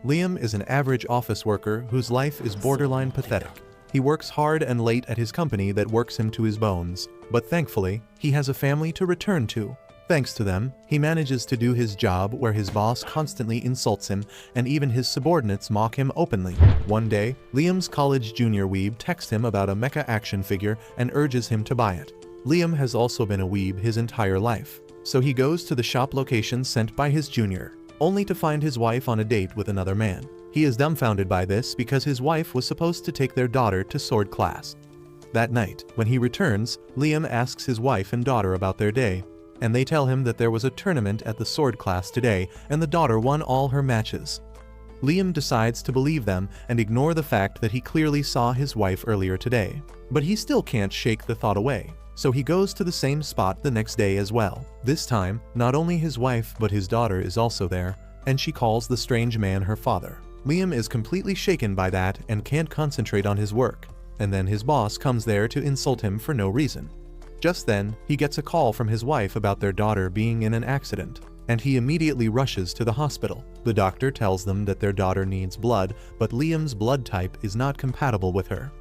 Liam is an average office worker whose life is borderline pathetic. He works hard and late at his company that works him to his bones, but thankfully, he has a family to return to. Thanks to them, he manages to do his job where his boss constantly insults him and even his subordinates mock him openly. One day, Liam's college junior weeb texts him about a mecha action figure and urges him to buy it. Liam has also been a weeb his entire life, so he goes to the shop location sent by his junior, only to find his wife on a date with another man. He is dumbfounded by this because his wife was supposed to take their daughter to sword class. That night, when he returns, Liam asks his wife and daughter about their day, and they tell him that there was a tournament at the sword class today and the daughter won all her matches. Liam decides to believe them and ignore the fact that he clearly saw his wife earlier today. But he still can't shake the thought away, so he goes to the same spot the next day as well. This time, not only his wife but his daughter is also there, and she calls the strange man her father. Liam is completely shaken by that and can't concentrate on his work, and then his boss comes there to insult him for no reason. Just then, he gets a call from his wife about their daughter being in an accident, and he immediately rushes to the hospital. The doctor tells them that their daughter needs blood, but Liam's blood type is not compatible with her.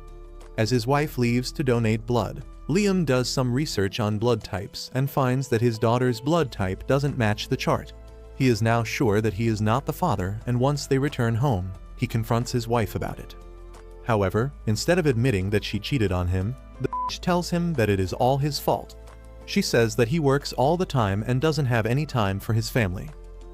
As his wife leaves to donate blood, Liam does some research on blood types and finds that his daughter's blood type doesn't match the chart. He is now sure that he is not the father, and once they return home, he confronts his wife about it. However, instead of admitting that she cheated on him, the bitch tells him that it is all his fault. She says that he works all the time and doesn't have any time for his family.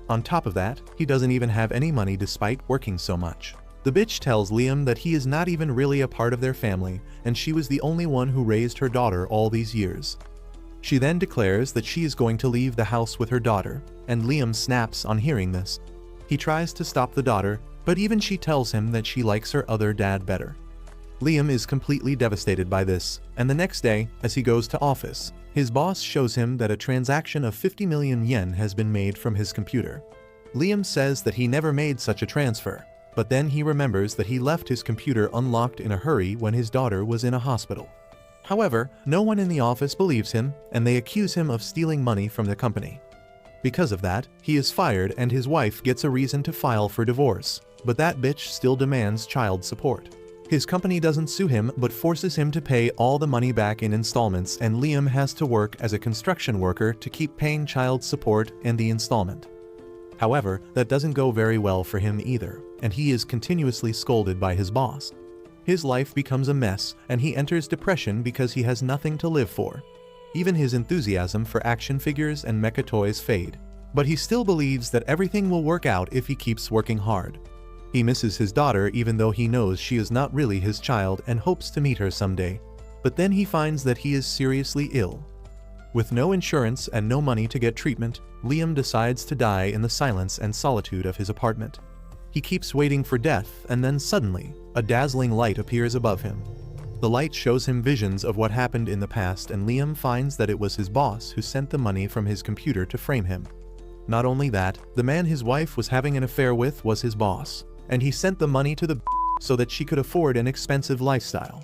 On top of that, he doesn't even have any money despite working so much. The bitch tells Liam that he is not even really a part of their family, and she was the only one who raised her daughter all these years. She then declares that she is going to leave the house with her daughter, and Liam snaps on hearing this. He tries to stop the daughter, but even she tells him that she likes her other dad better. Liam is completely devastated by this, and the next day, as he goes to office, his boss shows him that a transaction of 50 million yen has been made from his computer. Liam says that he never made such a transfer, but then he remembers that he left his computer unlocked in a hurry when his daughter was in a hospital. However, no one in the office believes him, and they accuse him of stealing money from the company. Because of that, he is fired and his wife gets a reason to file for divorce, but that bitch still demands child support. His company doesn't sue him but forces him to pay all the money back in installments, and Liam has to work as a construction worker to keep paying child support and the installment. However, that doesn't go very well for him either, and he is continuously scolded by his boss. His life becomes a mess, and he enters depression because he has nothing to live for. Even his enthusiasm for action figures and mecha toys fade, but he still believes that everything will work out if he keeps working hard. He misses his daughter even though he knows she is not really his child and hopes to meet her someday, but then he finds that he is seriously ill. With no insurance and no money to get treatment, Liam decides to die in the silence and solitude of his apartment. He keeps waiting for death, and then suddenly, a dazzling light appears above him. The light shows him visions of what happened in the past, and Liam finds that it was his boss who sent the money from his computer to frame him. Not only that, the man his wife was having an affair with was his boss, and he sent the money to the so that she could afford an expensive lifestyle.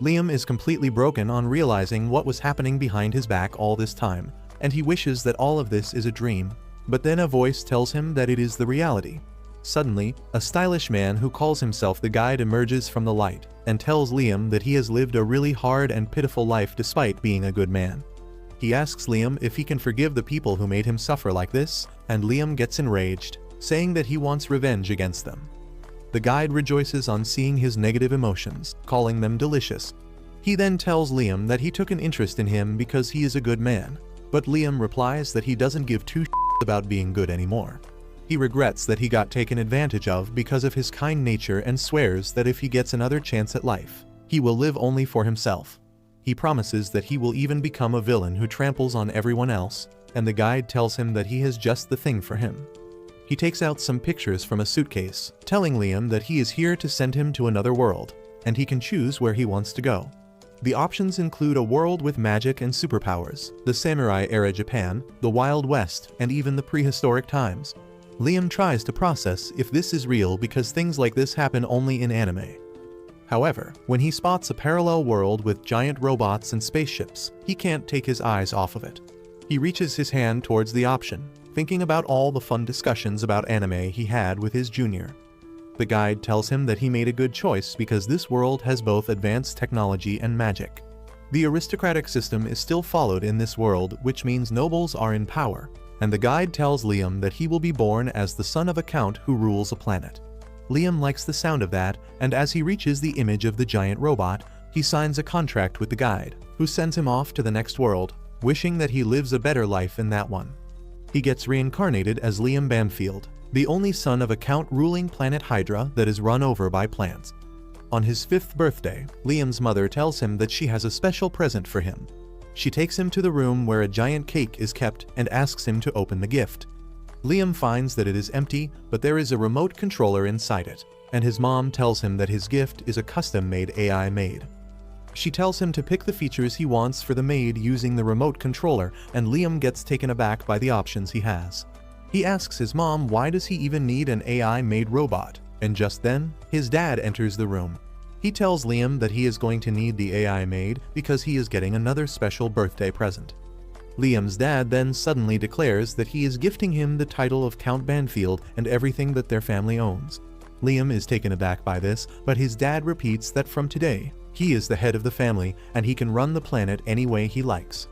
Liam is completely broken on realizing what was happening behind his back all this time, and he wishes that all of this is a dream, but then a voice tells him that it is the reality. Suddenly, a stylish man who calls himself the Guide emerges from the light and tells Liam that he has lived a really hard and pitiful life despite being a good man. He asks Liam if he can forgive the people who made him suffer like this, and Liam gets enraged, saying that he wants revenge against them. The Guide rejoices on seeing his negative emotions, calling them delicious. He then tells Liam that he took an interest in him because he is a good man, but Liam replies that he doesn't give two shits about being good anymore. He regrets that he got taken advantage of because of his kind nature and swears that if he gets another chance at life, he will live only for himself. He promises that he will even become a villain who tramples on everyone else, and the Guide tells him that he has just the thing for him. He takes out some pictures from a suitcase, telling Liam that he is here to send him to another world, and he can choose where he wants to go. The options include a world with magic and superpowers, the samurai-era Japan, the Wild West, and even the prehistoric times. Liam tries to process if this is real because things like this happen only in anime. However, when he spots a parallel world with giant robots and spaceships, he can't take his eyes off of it. He reaches his hand towards the option, thinking about all the fun discussions about anime he had with his junior. The guide tells him that he made a good choice because this world has both advanced technology and magic. The aristocratic system is still followed in this world, which means nobles are in power, and the guide tells Liam that he will be born as the son of a count who rules a planet. Liam likes the sound of that, and as he reaches the image of the giant robot, he signs a contract with the guide, who sends him off to the next world, wishing that he lives a better life in that one. He gets reincarnated as Liam Banfield, the only son of a count ruling planet Hydra that is run over by plants. On his 5th birthday, Liam's mother tells him that she has a special present for him. She takes him to the room where a giant cake is kept and asks him to open the gift. Liam finds that it is empty, but there is a remote controller inside it, and his mom tells him that his gift is a custom-made AI maid. She tells him to pick the features he wants for the maid using the remote controller, and Liam gets taken aback by the options he has. He asks his mom why does he even need an AI-made robot, and just then, his dad enters the room. He tells Liam that he is going to need the AI maid because he is getting another special birthday present. Liam's dad then suddenly declares that he is gifting him the title of Count Banfield and everything that their family owns. Liam is taken aback by this, but his dad repeats that from today, he is the head of the family and he can run the planet any way he likes.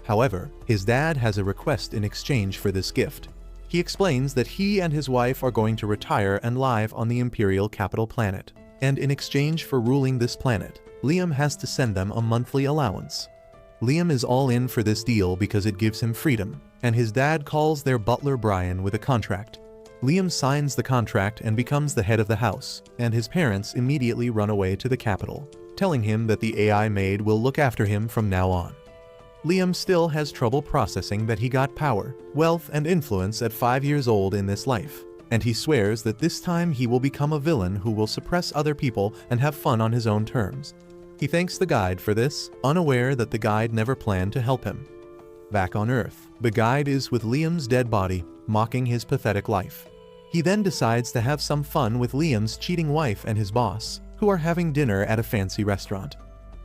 However, his dad has a request in exchange for this gift. He explains that he and his wife are going to retire and live on the Imperial capital planet, and in exchange for ruling this planet, Liam has to send them a monthly allowance. Liam is all in for this deal because it gives him freedom, and his dad calls their butler Brian with a contract. Liam signs the contract and becomes the head of the house, and his parents immediately run away to the capital, telling him that the AI maid will look after him from now on. Liam still has trouble processing that he got power, wealth, and influence at 5 years old in this life, and he swears that this time he will become a villain who will suppress other people and have fun on his own terms. He thanks the guide for this, unaware that the guide never planned to help him. Back on Earth, the guide is with Liam's dead body, mocking his pathetic life. He then decides to have some fun with Liam's cheating wife and his boss, who are having dinner at a fancy restaurant.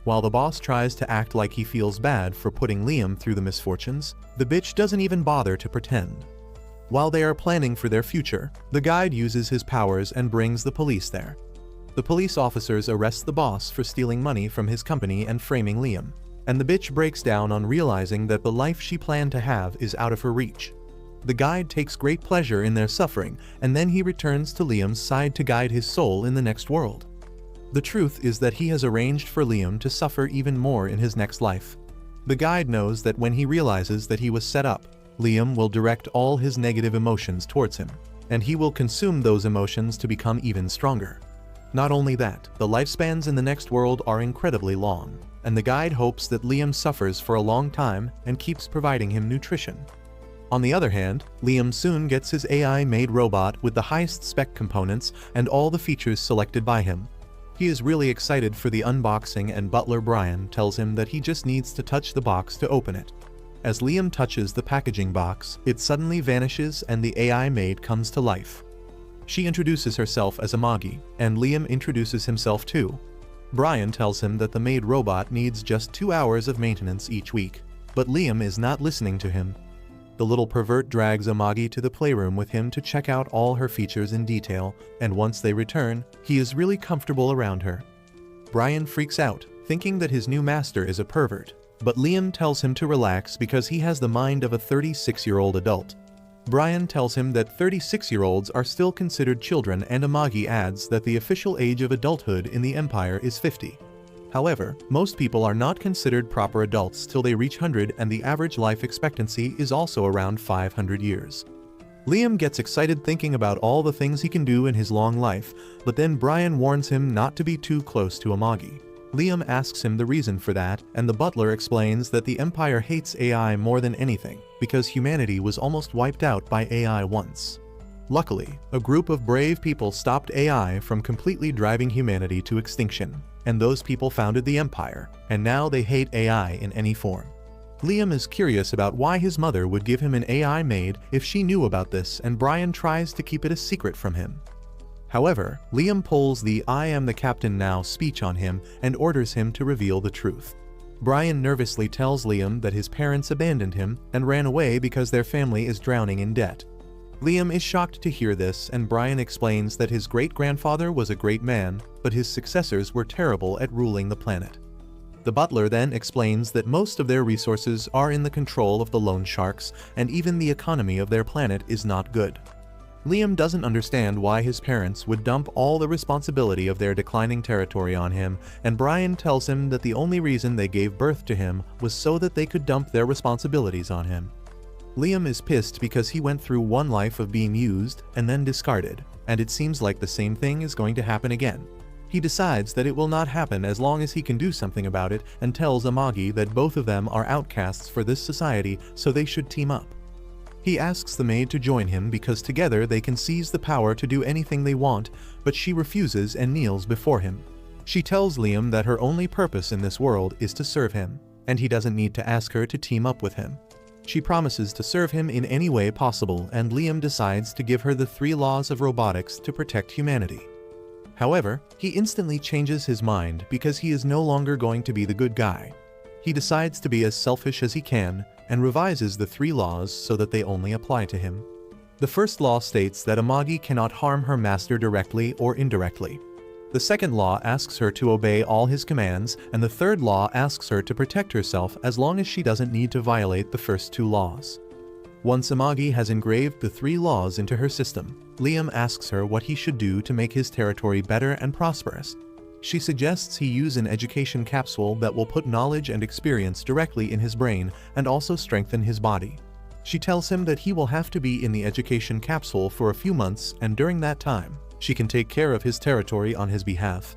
While the boss tries to act like he feels bad for putting Liam through the misfortunes, the bitch doesn't even bother to pretend. While they are planning for their future, the guide uses his powers and brings the police there. The police officers arrest the boss for stealing money from his company and framing Liam, and the bitch breaks down on realizing that the life she planned to have is out of her reach. The guide takes great pleasure in their suffering, and then he returns to Liam's side to guide his soul in the next world. The truth is that he has arranged for Liam to suffer even more in his next life. The guide knows that when he realizes that he was set up, Liam will direct all his negative emotions towards him, and he will consume those emotions to become even stronger. Not only that, the lifespans in the next world are incredibly long, and the guide hopes that Liam suffers for a long time and keeps providing him nutrition. On the other hand, Liam soon gets his AI-made robot with the highest spec components and all the features selected by him. He is really excited for the unboxing, and butler Brian tells him that he just needs to touch the box to open it. As Liam touches the packaging box, it suddenly vanishes and the AI maid comes to life. She introduces herself as Amagi, and Liam introduces himself too. Brian tells him that the maid robot needs just 2 hours of maintenance each week, but Liam is not listening to him. The little pervert drags Amagi to the playroom with him to check out all her features in detail, and once they return, he is really comfortable around her. Brian freaks out, thinking that his new master is a pervert, but Liam tells him to relax because he has the mind of a 36-year-old adult. Brian tells him that 36-year-olds are still considered children, and Amagi adds that the official age of adulthood in the Empire is 50. However, most people are not considered proper adults till they reach 100, and the average life expectancy is also around 500 years. Liam gets excited thinking about all the things he can do in his long life, but then Brian warns him not to be too close to Amagi. Liam asks him the reason for that, and the butler explains that the Empire hates AI more than anything, because humanity was almost wiped out by AI once. Luckily, a group of brave people stopped AI from completely driving humanity to extinction, and those people founded the Empire, and now they hate AI in any form. Liam is curious about why his mother would give him an AI maid if she knew about this, and Brian tries to keep it a secret from him. However, Liam pulls the "I am the captain now" speech on him and orders him to reveal the truth. Brian nervously tells Liam that his parents abandoned him and ran away because their family is drowning in debt. Liam is shocked to hear this, and Brian explains that his great-grandfather was a great man, but his successors were terrible at ruling the planet. The butler then explains that most of their resources are in the control of the loan sharks, and even the economy of their planet is not good. Liam doesn't understand why his parents would dump all the responsibility of their declining territory on him, and Brian tells him that the only reason they gave birth to him was so that they could dump their responsibilities on him. Liam is pissed because he went through one life of being used and then discarded, and it seems like the same thing is going to happen again. He decides that it will not happen as long as he can do something about it, and tells Amagi that both of them are outcasts for this society, so they should team up. He asks the maid to join him because together they can seize the power to do anything they want, but she refuses and kneels before him. She tells Liam that her only purpose in this world is to serve him, and he doesn't need to ask her to team up with him. She promises to serve him in any way possible, and Liam decides to give her the 3 laws of robotics to protect humanity. However, he instantly changes his mind because he is no longer going to be the good guy. He decides to be as selfish as he can, and revises the 3 laws so that they only apply to him. The first law states that Amagi cannot harm her master directly or indirectly. The second law asks her to obey all his commands, and the third law asks her to protect herself as long as she doesn't need to violate the first 2 laws. Once Amagi has engraved the 3 laws into her system, Liam asks her what he should do to make his territory better and prosperous. She suggests he use an education capsule that will put knowledge and experience directly in his brain and also strengthen his body. She tells him that he will have to be in the education capsule for a few months, and during that time, she can take care of his territory on his behalf.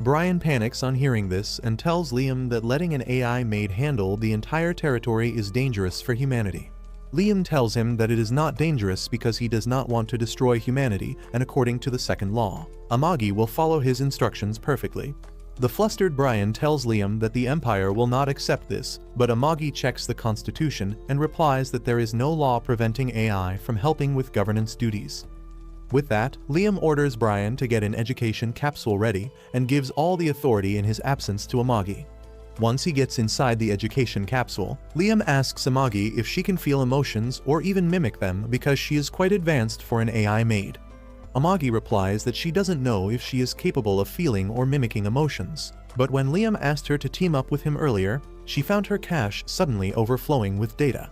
Brian panics on hearing this and tells Liam that letting an AI maid handle the entire territory is dangerous for humanity. Liam tells him that it is not dangerous because he does not want to destroy humanity, and according to the second law, Amagi will follow his instructions perfectly. The flustered Brian tells Liam that the Empire will not accept this, but Amagi checks the Constitution and replies that there is no law preventing AI from helping with governance duties. With that, Liam orders Brian to get an education capsule ready and gives all the authority in his absence to Amagi. Once he gets inside the education capsule, Liam asks Amagi if she can feel emotions or even mimic them because she is quite advanced for an AI maid. Amagi replies that she doesn't know if she is capable of feeling or mimicking emotions, but when Liam asked her to team up with him earlier, she found her cache suddenly overflowing with data.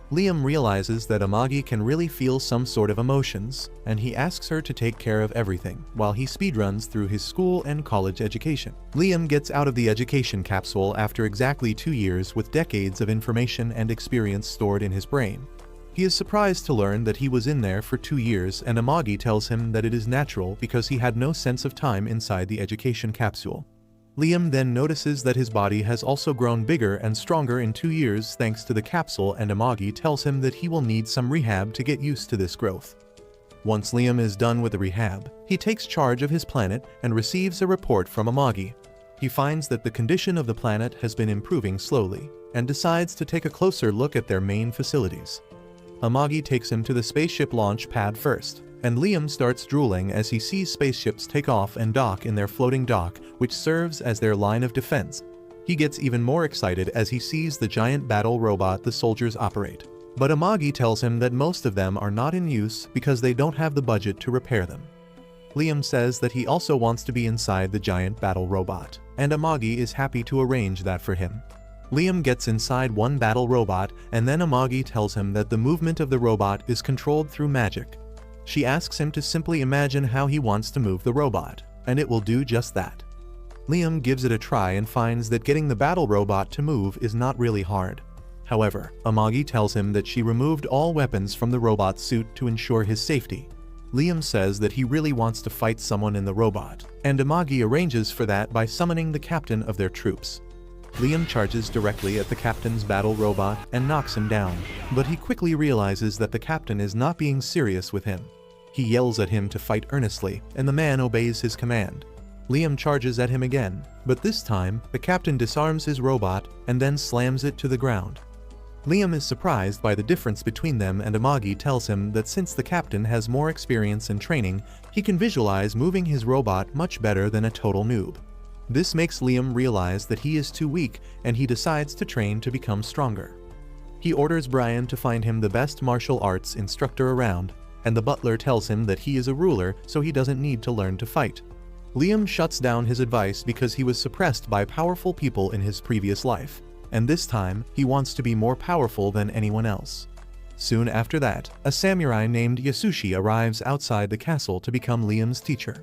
Liam realizes that Amagi can really feel some sort of emotions, and he asks her to take care of everything, while he speedruns through his school and college education. Liam gets out of the education capsule after exactly 2 years with decades of information and experience stored in his brain. He is surprised to learn that he was in there for 2 years, and Amagi tells him that it is natural because he had no sense of time inside the education capsule. Liam then notices that his body has also grown bigger and stronger in 2 years thanks to the capsule, and Amagi tells him that he will need some rehab to get used to this growth. Once Liam is done with the rehab, he takes charge of his planet and receives a report from Amagi. He finds that the condition of the planet has been improving slowly, and decides to take a closer look at their main facilities. Amagi takes him to the spaceship launch pad first, and Liam starts drooling as he sees spaceships take off and dock in their floating dock, which serves as their line of defense. He gets even more excited as he sees the giant battle robot the soldiers operate. But Amagi tells him that most of them are not in use because they don't have the budget to repair them. Liam says that he also wants to be inside the giant battle robot, and Amagi is happy to arrange that for him. Liam gets inside one battle robot, and then Amagi tells him that the movement of the robot is controlled through magic. She asks him to simply imagine how he wants to move the robot, and it will do just that. Liam gives it a try and finds that getting the battle robot to move is not really hard. However, Amagi tells him that she removed all weapons from the robot's suit to ensure his safety. Liam says that he really wants to fight someone in the robot, and Amagi arranges for that by summoning the captain of their troops. Liam charges directly at the captain's battle robot and knocks him down, but he quickly realizes that the captain is not being serious with him. He yells at him to fight earnestly, and the man obeys his command. Liam charges at him again, but this time, the captain disarms his robot and then slams it to the ground. Liam is surprised by the difference between them, and Amagi tells him that since the captain has more experience and training, he can visualize moving his robot much better than a total noob. This makes Liam realize that he is too weak, and he decides to train to become stronger. He orders Brian to find him the best martial arts instructor around, and the butler tells him that he is a ruler so he doesn't need to learn to fight. Liam shuts down his advice because he was suppressed by powerful people in his previous life, and this time he wants to be more powerful than anyone else. Soon after that, a samurai named Yasushi arrives outside the castle to become Liam's teacher.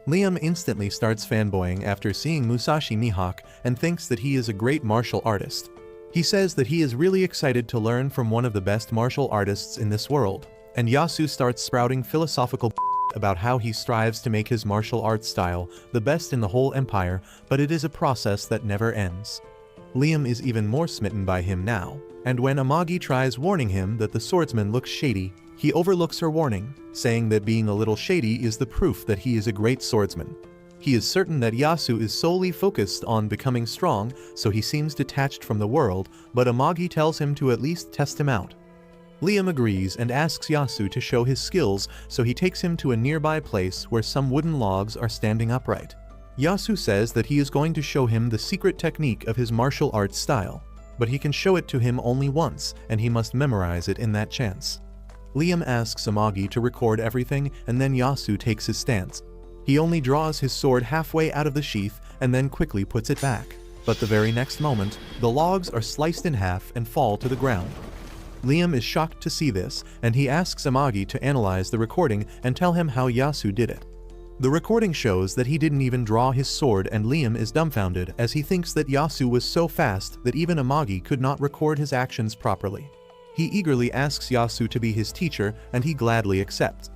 Liam instantly starts fanboying after seeing Musashi Mihawk and thinks that he is a great martial artist. He says that he is really excited to learn from one of the best martial artists in this world, and Yasu starts sprouting philosophical about how he strives to make his martial arts style the best in the whole empire, but it is a process that never ends. Liam is even more smitten by him now, and when Amagi tries warning him that the swordsman looks shady, he overlooks her warning, saying that being a little shady is the proof that he is a great swordsman. He is certain that Yasu is solely focused on becoming strong, so he seems detached from the world, but Amagi tells him to at least test him out. Liam agrees and asks Yasu to show his skills, so he takes him to a nearby place where some wooden logs are standing upright. Yasu says that he is going to show him the secret technique of his martial arts style, but he can show it to him only once, and he must memorize it in that chance. Liam asks Amagi to record everything, and then Yasu takes his stance. He only draws his sword halfway out of the sheath and then quickly puts it back. But the very next moment, the logs are sliced in half and fall to the ground. Liam is shocked to see this, and he asks Amagi to analyze the recording and tell him how Yasu did it. The recording shows that he didn't even draw his sword, and Liam is dumbfounded as he thinks that Yasu was so fast that even Amagi could not record his actions properly. He eagerly asks Yasu to be his teacher, and he gladly accepts.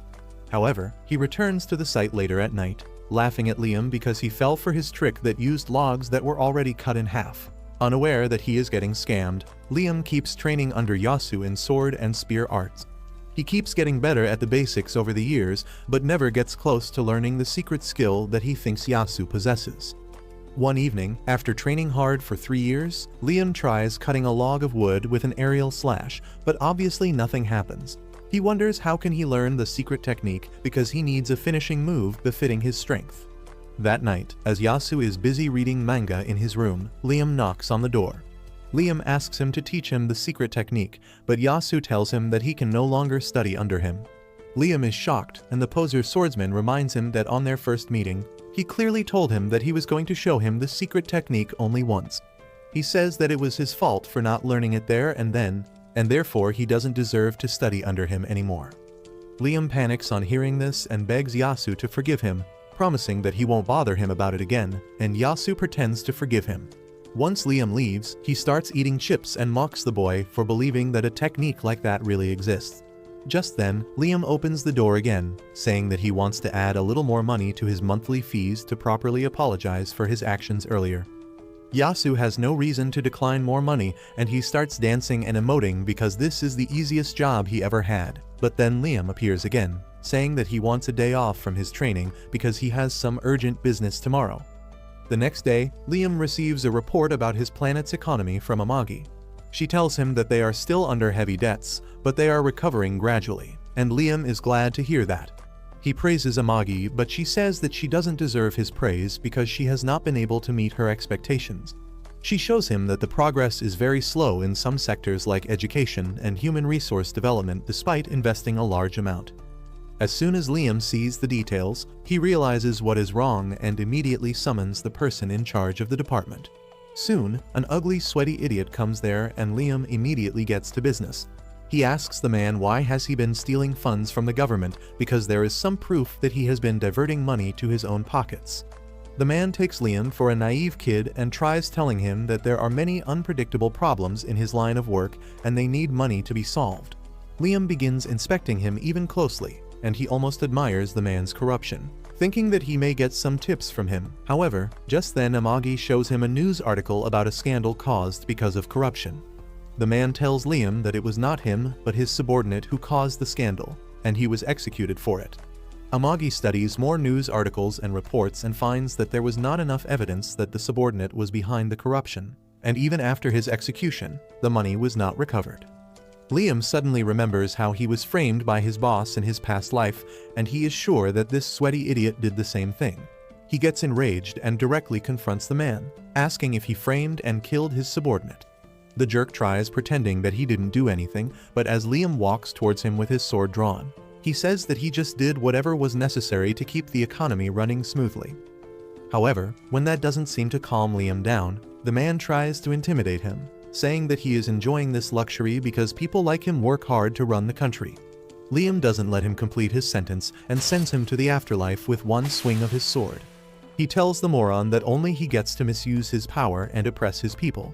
However, he returns to the site later at night, laughing at Liam because he fell for his trick that used logs that were already cut in half. Unaware that he is getting scammed, Liam keeps training under Yasu in sword and spear arts. He keeps getting better at the basics over the years, but never gets close to learning the secret skill that he thinks Yasu possesses. One evening, after training hard for 3 years, Liam tries cutting a log of wood with an aerial slash, but obviously nothing happens. He wonders how can he learn the secret technique because he needs a finishing move befitting his strength. That night, as Yasu is busy reading manga in his room, Liam knocks on the door. Liam asks him to teach him the secret technique, but Yasu tells him that he can no longer study under him. Liam is shocked, and the poser swordsman reminds him that on their first meeting, he clearly told him that he was going to show him the secret technique only once. He says that it was his fault for not learning it there and then, and therefore he doesn't deserve to study under him anymore. Liam panics on hearing this and begs Yasu to forgive him, promising that he won't bother him about it again, and Yasu pretends to forgive him. Once Liam leaves, he starts eating chips and mocks the boy for believing that a technique like that really exists. Just then, Liam opens the door again, saying that he wants to add a little more money to his monthly fees to properly apologize for his actions earlier. Yasu has no reason to decline more money, and he starts dancing and emoting because this is the easiest job he ever had. But then Liam appears again, saying that he wants a day off from his training because he has some urgent business tomorrow. The next day, Liam receives a report about his planet's economy from Amagi. She tells him that they are still under heavy debts, but they are recovering gradually, and Liam is glad to hear that. He praises Amagi, but she says that she doesn't deserve his praise because she has not been able to meet her expectations. She shows him that the progress is very slow in some sectors like education and human resource development despite investing a large amount. As soon as Liam sees the details, he realizes what is wrong and immediately summons the person in charge of the department. Soon, an ugly, sweaty idiot comes there and Liam immediately gets to business. He asks the man why has he been stealing funds from the government because there is some proof that he has been diverting money to his own pockets. The man takes Liam for a naive kid and tries telling him that there are many unpredictable problems in his line of work and they need money to be solved. Liam begins inspecting him even closely, and he almost admires the man's corruption, thinking that he may get some tips from him. However, just then Amagi shows him a news article about a scandal caused because of corruption. The man tells Liam that it was not him, but his subordinate who caused the scandal, and he was executed for it. Amagi studies more news articles and reports and finds that there was not enough evidence that the subordinate was behind the corruption, and even after his execution, the money was not recovered. Liam suddenly remembers how he was framed by his boss in his past life, and he is sure that this sweaty idiot did the same thing. He gets enraged and directly confronts the man, asking if he framed and killed his subordinate. The jerk tries pretending that he didn't do anything, but as Liam walks towards him with his sword drawn, He says that he just did whatever was necessary to keep the economy running smoothly. However, when that doesn't seem to calm Liam down, the man tries to intimidate him, saying that he is enjoying this luxury because people like him work hard to run the country. Liam doesn't let him complete his sentence and sends him to the afterlife with one swing of his sword. He tells the moron that only he gets to misuse his power and oppress his people.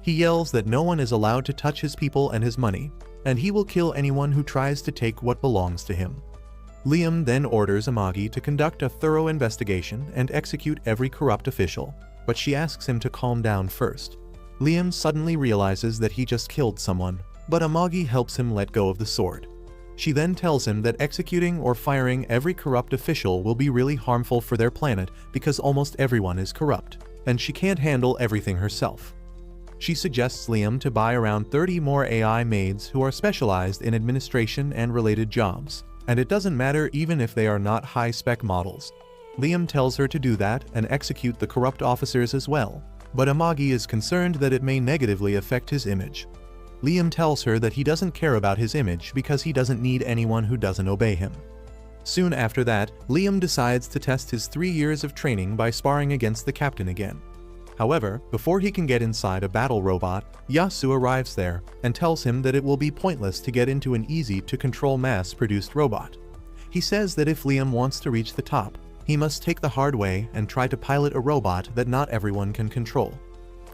He yells that no one is allowed to touch his people and his money, and he will kill anyone who tries to take what belongs to him. Liam then orders Amagi to conduct a thorough investigation and execute every corrupt official, but she asks him to calm down first. Liam suddenly realizes that he just killed someone, but Amagi helps him let go of the sword. She then tells him that executing or firing every corrupt official will be really harmful for their planet because almost everyone is corrupt, and she can't handle everything herself. She suggests Liam to buy around 30 more AI maids who are specialized in administration and related jobs, and it doesn't matter even if they are not high-spec models. Liam tells her to do that and execute the corrupt officers as well, but Amagi is concerned that it may negatively affect his image. Liam tells her that he doesn't care about his image because he doesn't need anyone who doesn't obey him. Soon after that, Liam decides to test his 3 years of training by sparring against the captain again. However, before he can get inside a battle robot, Yasu arrives there and tells him that it will be pointless to get into an easy-to-control mass-produced robot. He says that if Liam wants to reach the top, he must take the hard way and try to pilot a robot that not everyone can control.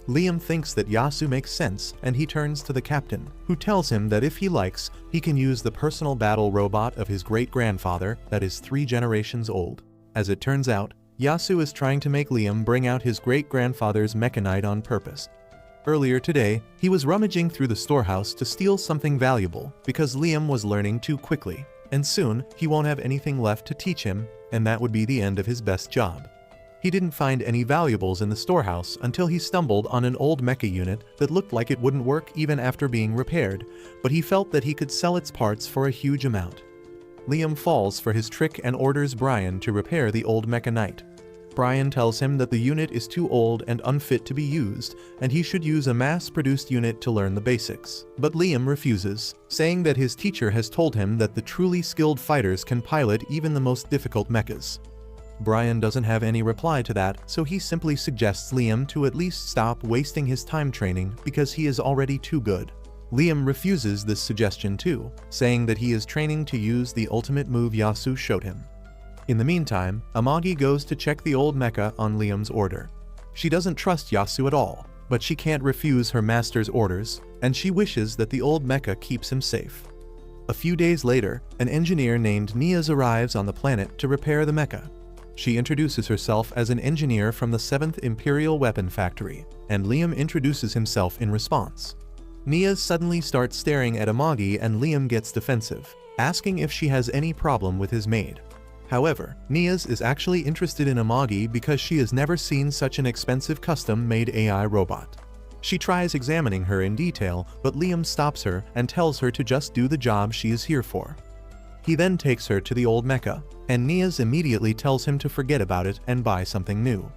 Liam thinks that Yasu makes sense, and he turns to the captain, who tells him that if he likes, he can use the personal battle robot of his great-grandfather that is 3 generations old. As it turns out, Yasu is trying to make Liam bring out his great-grandfather's mechanite on purpose. Earlier today, he was rummaging through the storehouse to steal something valuable because Liam was learning too quickly, and soon he won't have anything left to teach him, and that would be the end of his best job. He didn't find any valuables in the storehouse until he stumbled on an old mecha unit that looked like it wouldn't work even after being repaired, but he felt that he could sell its parts for a huge amount. Liam falls for his trick and orders Brian to repair the old mechanite. Brian tells him that the unit is too old and unfit to be used, and he should use a mass-produced unit to learn the basics. But Liam refuses, saying that his teacher has told him that the truly skilled fighters can pilot even the most difficult mechas. Brian doesn't have any reply to that, so he simply suggests Liam to at least stop wasting his time training because he is already too good. Liam refuses this suggestion too, saying that he is training to use the ultimate move Yasu showed him. In the meantime, Amagi goes to check the old mecha on Liam's order. She doesn't trust Yasu at all, but she can't refuse her master's orders, and she wishes that the old mecha keeps him safe. A few days later, an engineer named Niaz arrives on the planet to repair the mecha. She introduces herself as an engineer from the 7th Imperial Weapon Factory, and Liam introduces himself in response. Niaz suddenly starts staring at Amagi and Liam gets defensive, asking if she has any problem with his maid. However, Niaz is actually interested in Amagi because she has never seen such an expensive custom-made AI robot. She tries examining her in detail, but Liam stops her and tells her to just do the job she is here for. He then takes her to the old mecha, and Niaz immediately tells him to forget about it and buy something new.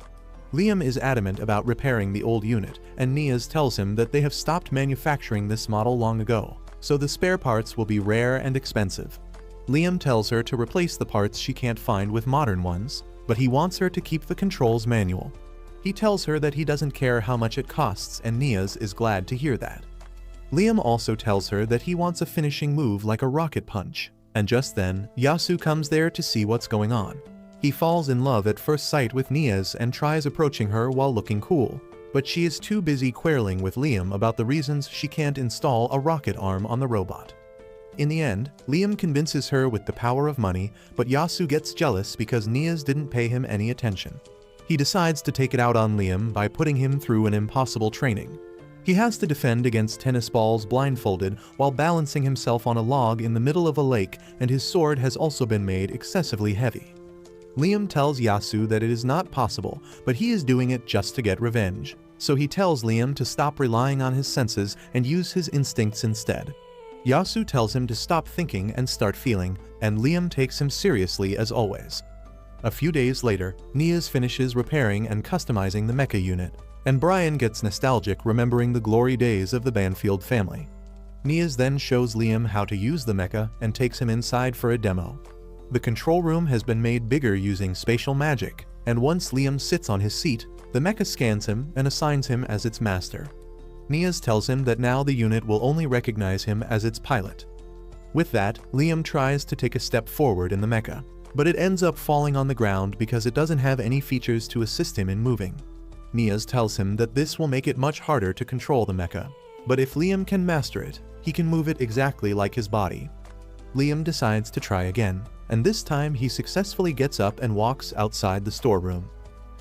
Liam is adamant about repairing the old unit, and Niaz tells him that they have stopped manufacturing this model long ago, so the spare parts will be rare and expensive. Liam tells her to replace the parts she can't find with modern ones, but he wants her to keep the controls manual. He tells her that he doesn't care how much it costs, and Niaz is glad to hear that. Liam also tells her that he wants a finishing move like a rocket punch. And just then, Yasu comes there to see what's going on. He falls in love at first sight with Niaz and tries approaching her while looking cool, but she is too busy quarreling with Liam about the reasons she can't install a rocket arm on the robot. In the end, Liam convinces her with the power of money, but Yasu gets jealous because Niaz didn't pay him any attention. He decides to take it out on Liam by putting him through an impossible training. He has to defend against tennis balls blindfolded while balancing himself on a log in the middle of a lake, and his sword has also been made excessively heavy. Liam tells Yasu that it is not possible, but he is doing it just to get revenge. So he tells Liam to stop relying on his senses and use his instincts instead. Yasu tells him to stop thinking and start feeling, and Liam takes him seriously as always. A few days later, Niaz finishes repairing and customizing the mecha unit, and Brian gets nostalgic remembering the glory days of the Banfield family. Nias then shows Liam how to use the mecha and takes him inside for a demo. The control room has been made bigger using spatial magic, and once Liam sits on his seat, the mecha scans him and assigns him as its master. Nias tells him that now the unit will only recognize him as its pilot. With that, Liam tries to take a step forward in the mecha, but it ends up falling on the ground because it doesn't have any features to assist him in moving. Nias tells him that this will make it much harder to control the mecha, but if Liam can master it, he can move it exactly like his body. Liam decides to try again, and this time he successfully gets up and walks outside the storeroom.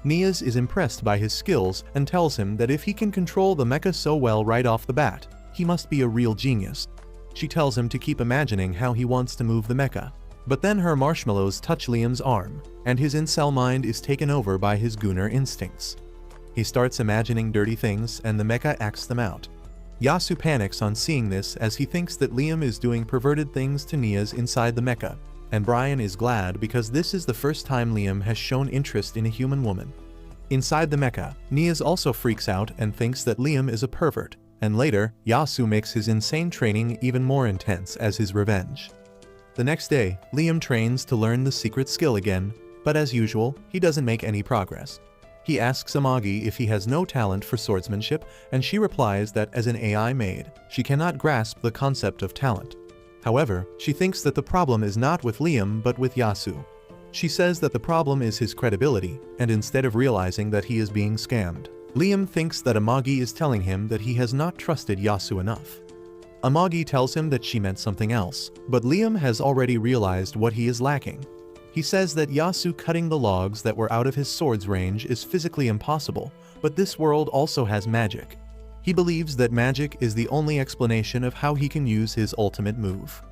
Nias is impressed by his skills and tells him that if he can control the mecha so well right off the bat, he must be a real genius. She tells him to keep imagining how he wants to move the mecha, but then her marshmallows touch Liam's arm, and his incel mind is taken over by his gooner instincts. He starts imagining dirty things and the mecha acts them out. Yasu panics on seeing this as he thinks that Liam is doing perverted things to Nias inside the mecha, and Brian is glad because this is the first time Liam has shown interest in a human woman. Inside the mecha, Nias also freaks out and thinks that Liam is a pervert, and later, Yasu makes his insane training even more intense as his revenge. The next day, Liam trains to learn the secret skill again, but as usual, he doesn't make any progress. He asks Amagi if he has no talent for swordsmanship, and she replies that as an AI maid, she cannot grasp the concept of talent. However, she thinks that the problem is not with Liam but with Yasu. She says that the problem is his credibility, and instead of realizing that he is being scammed, Liam thinks that Amagi is telling him that he has not trusted Yasu enough. Amagi tells him that she meant something else, but Liam has already realized what he is lacking. He says that Yasu cutting the logs that were out of his sword's range is physically impossible, but this world also has magic. He believes that magic is the only explanation of how he can use his ultimate move.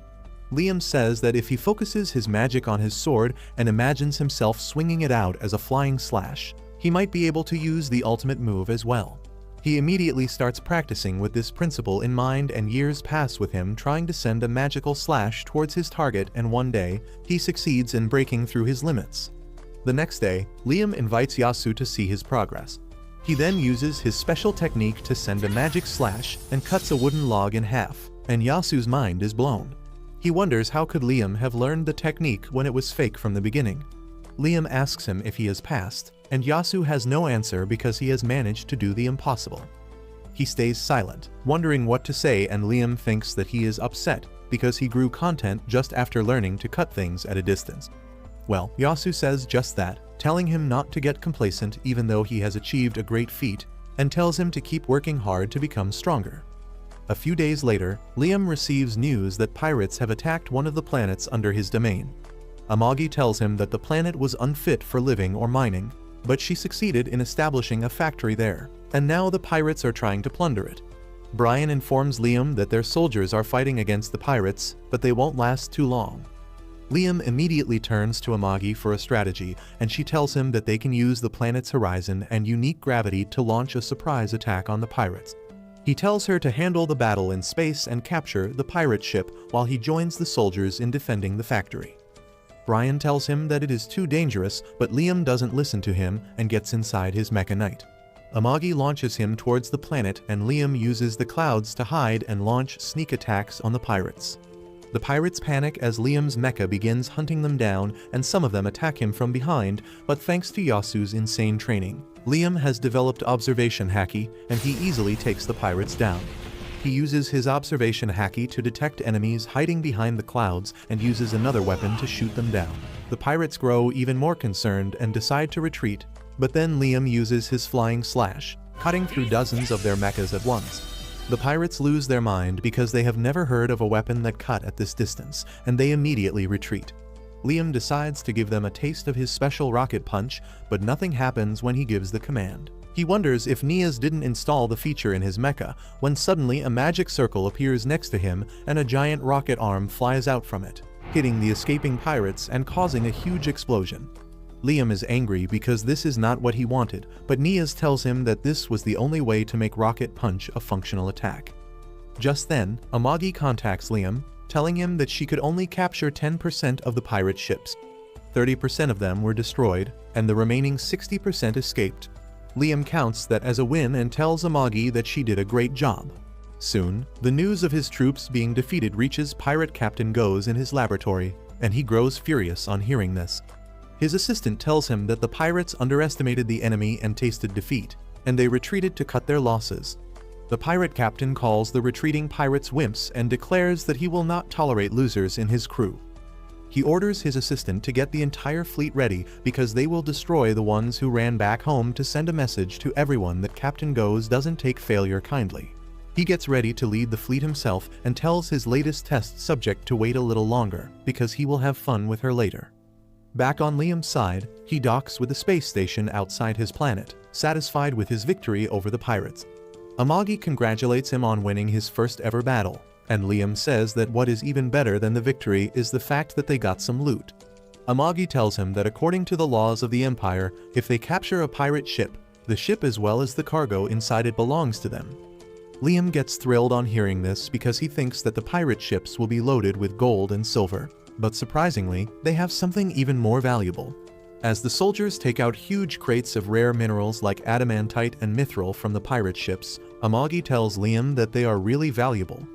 Liam says that if he focuses his magic on his sword and imagines himself swinging it out as a flying slash, he might be able to use the ultimate move as well. He immediately starts practicing with this principle in mind, and years pass with him trying to send a magical slash towards his target, and one day, he succeeds in breaking through his limits. The next day, Liam invites Yasu to see his progress. He then uses his special technique to send a magic slash and cuts a wooden log in half, and Yasu's mind is blown. He wonders how could Liam have learned the technique when it was fake from the beginning. Liam asks him if he has passed, and Yasu has no answer because he has managed to do the impossible. He stays silent, wondering what to say, and Liam thinks that he is upset because he grew content just after learning to cut things at a distance. Well, Yasu says just that, telling him not to get complacent even though he has achieved a great feat, and tells him to keep working hard to become stronger. A few days later, Liam receives news that pirates have attacked one of the planets under his domain. Amagi tells him that the planet was unfit for living or mining, but she succeeded in establishing a factory there, and now the pirates are trying to plunder it. Brian informs Liam that their soldiers are fighting against the pirates, but they won't last too long. Liam immediately turns to Amagi for a strategy, and she tells him that they can use the planet's horizon and unique gravity to launch a surprise attack on the pirates. He tells her to handle the battle in space and capture the pirate ship while he joins the soldiers in defending the factory. Brian tells him that it is too dangerous, but Liam doesn't listen to him and gets inside his mecha knight. Amagi launches him towards the planet, and Liam uses the clouds to hide and launch sneak attacks on the pirates. The pirates panic as Liam's mecha begins hunting them down, and some of them attack him from behind, but thanks to Yasu's insane training, Liam has developed observation haki, and he easily takes the pirates down. He uses his observation haki to detect enemies hiding behind the clouds and uses another weapon to shoot them down. The pirates grow even more concerned and decide to retreat, but then Liam uses his flying slash, cutting through dozens of their mechas at once. The pirates lose their mind because they have never heard of a weapon that cut at this distance, and they immediately retreat. Liam decides to give them a taste of his special rocket punch, but nothing happens when he gives the command. He wonders if Nias didn't install the feature in his mecha, when suddenly a magic circle appears next to him and a giant rocket arm flies out from it, hitting the escaping pirates and causing a huge explosion. Liam is angry because this is not what he wanted, but Nias tells him that this was the only way to make Rocket Punch a functional attack. Just then, Amagi contacts Liam, telling him that she could only capture 10% of the pirate ships. 30% of them were destroyed, and the remaining 60% escaped. Liam counts that as a win and tells Amagi that she did a great job. Soon, the news of his troops being defeated reaches Pirate Captain Goes in his laboratory, and he grows furious on hearing this. His assistant tells him that the pirates underestimated the enemy and tasted defeat, and they retreated to cut their losses. The pirate captain calls the retreating pirates wimps and declares that he will not tolerate losers in his crew. He orders his assistant to get the entire fleet ready because they will destroy the ones who ran back home to send a message to everyone that Captain Goes doesn't take failure kindly. He gets ready to lead the fleet himself and tells his latest test subject to wait a little longer because he will have fun with her later. Back on Liam's side, he docks with the space station outside his planet, satisfied with his victory over the pirates. Amagi congratulates him on winning his first ever battle, and Liam says that what is even better than the victory is the fact that they got some loot. Amagi tells him that according to the laws of the Empire, if they capture a pirate ship, the ship as well as the cargo inside it belongs to them. Liam gets thrilled on hearing this because he thinks that the pirate ships will be loaded with gold and silver, but surprisingly, they have something even more valuable. As the soldiers take out huge crates of rare minerals like adamantite and mithril from the pirate ships, Amagi tells Liam that they are really valuable.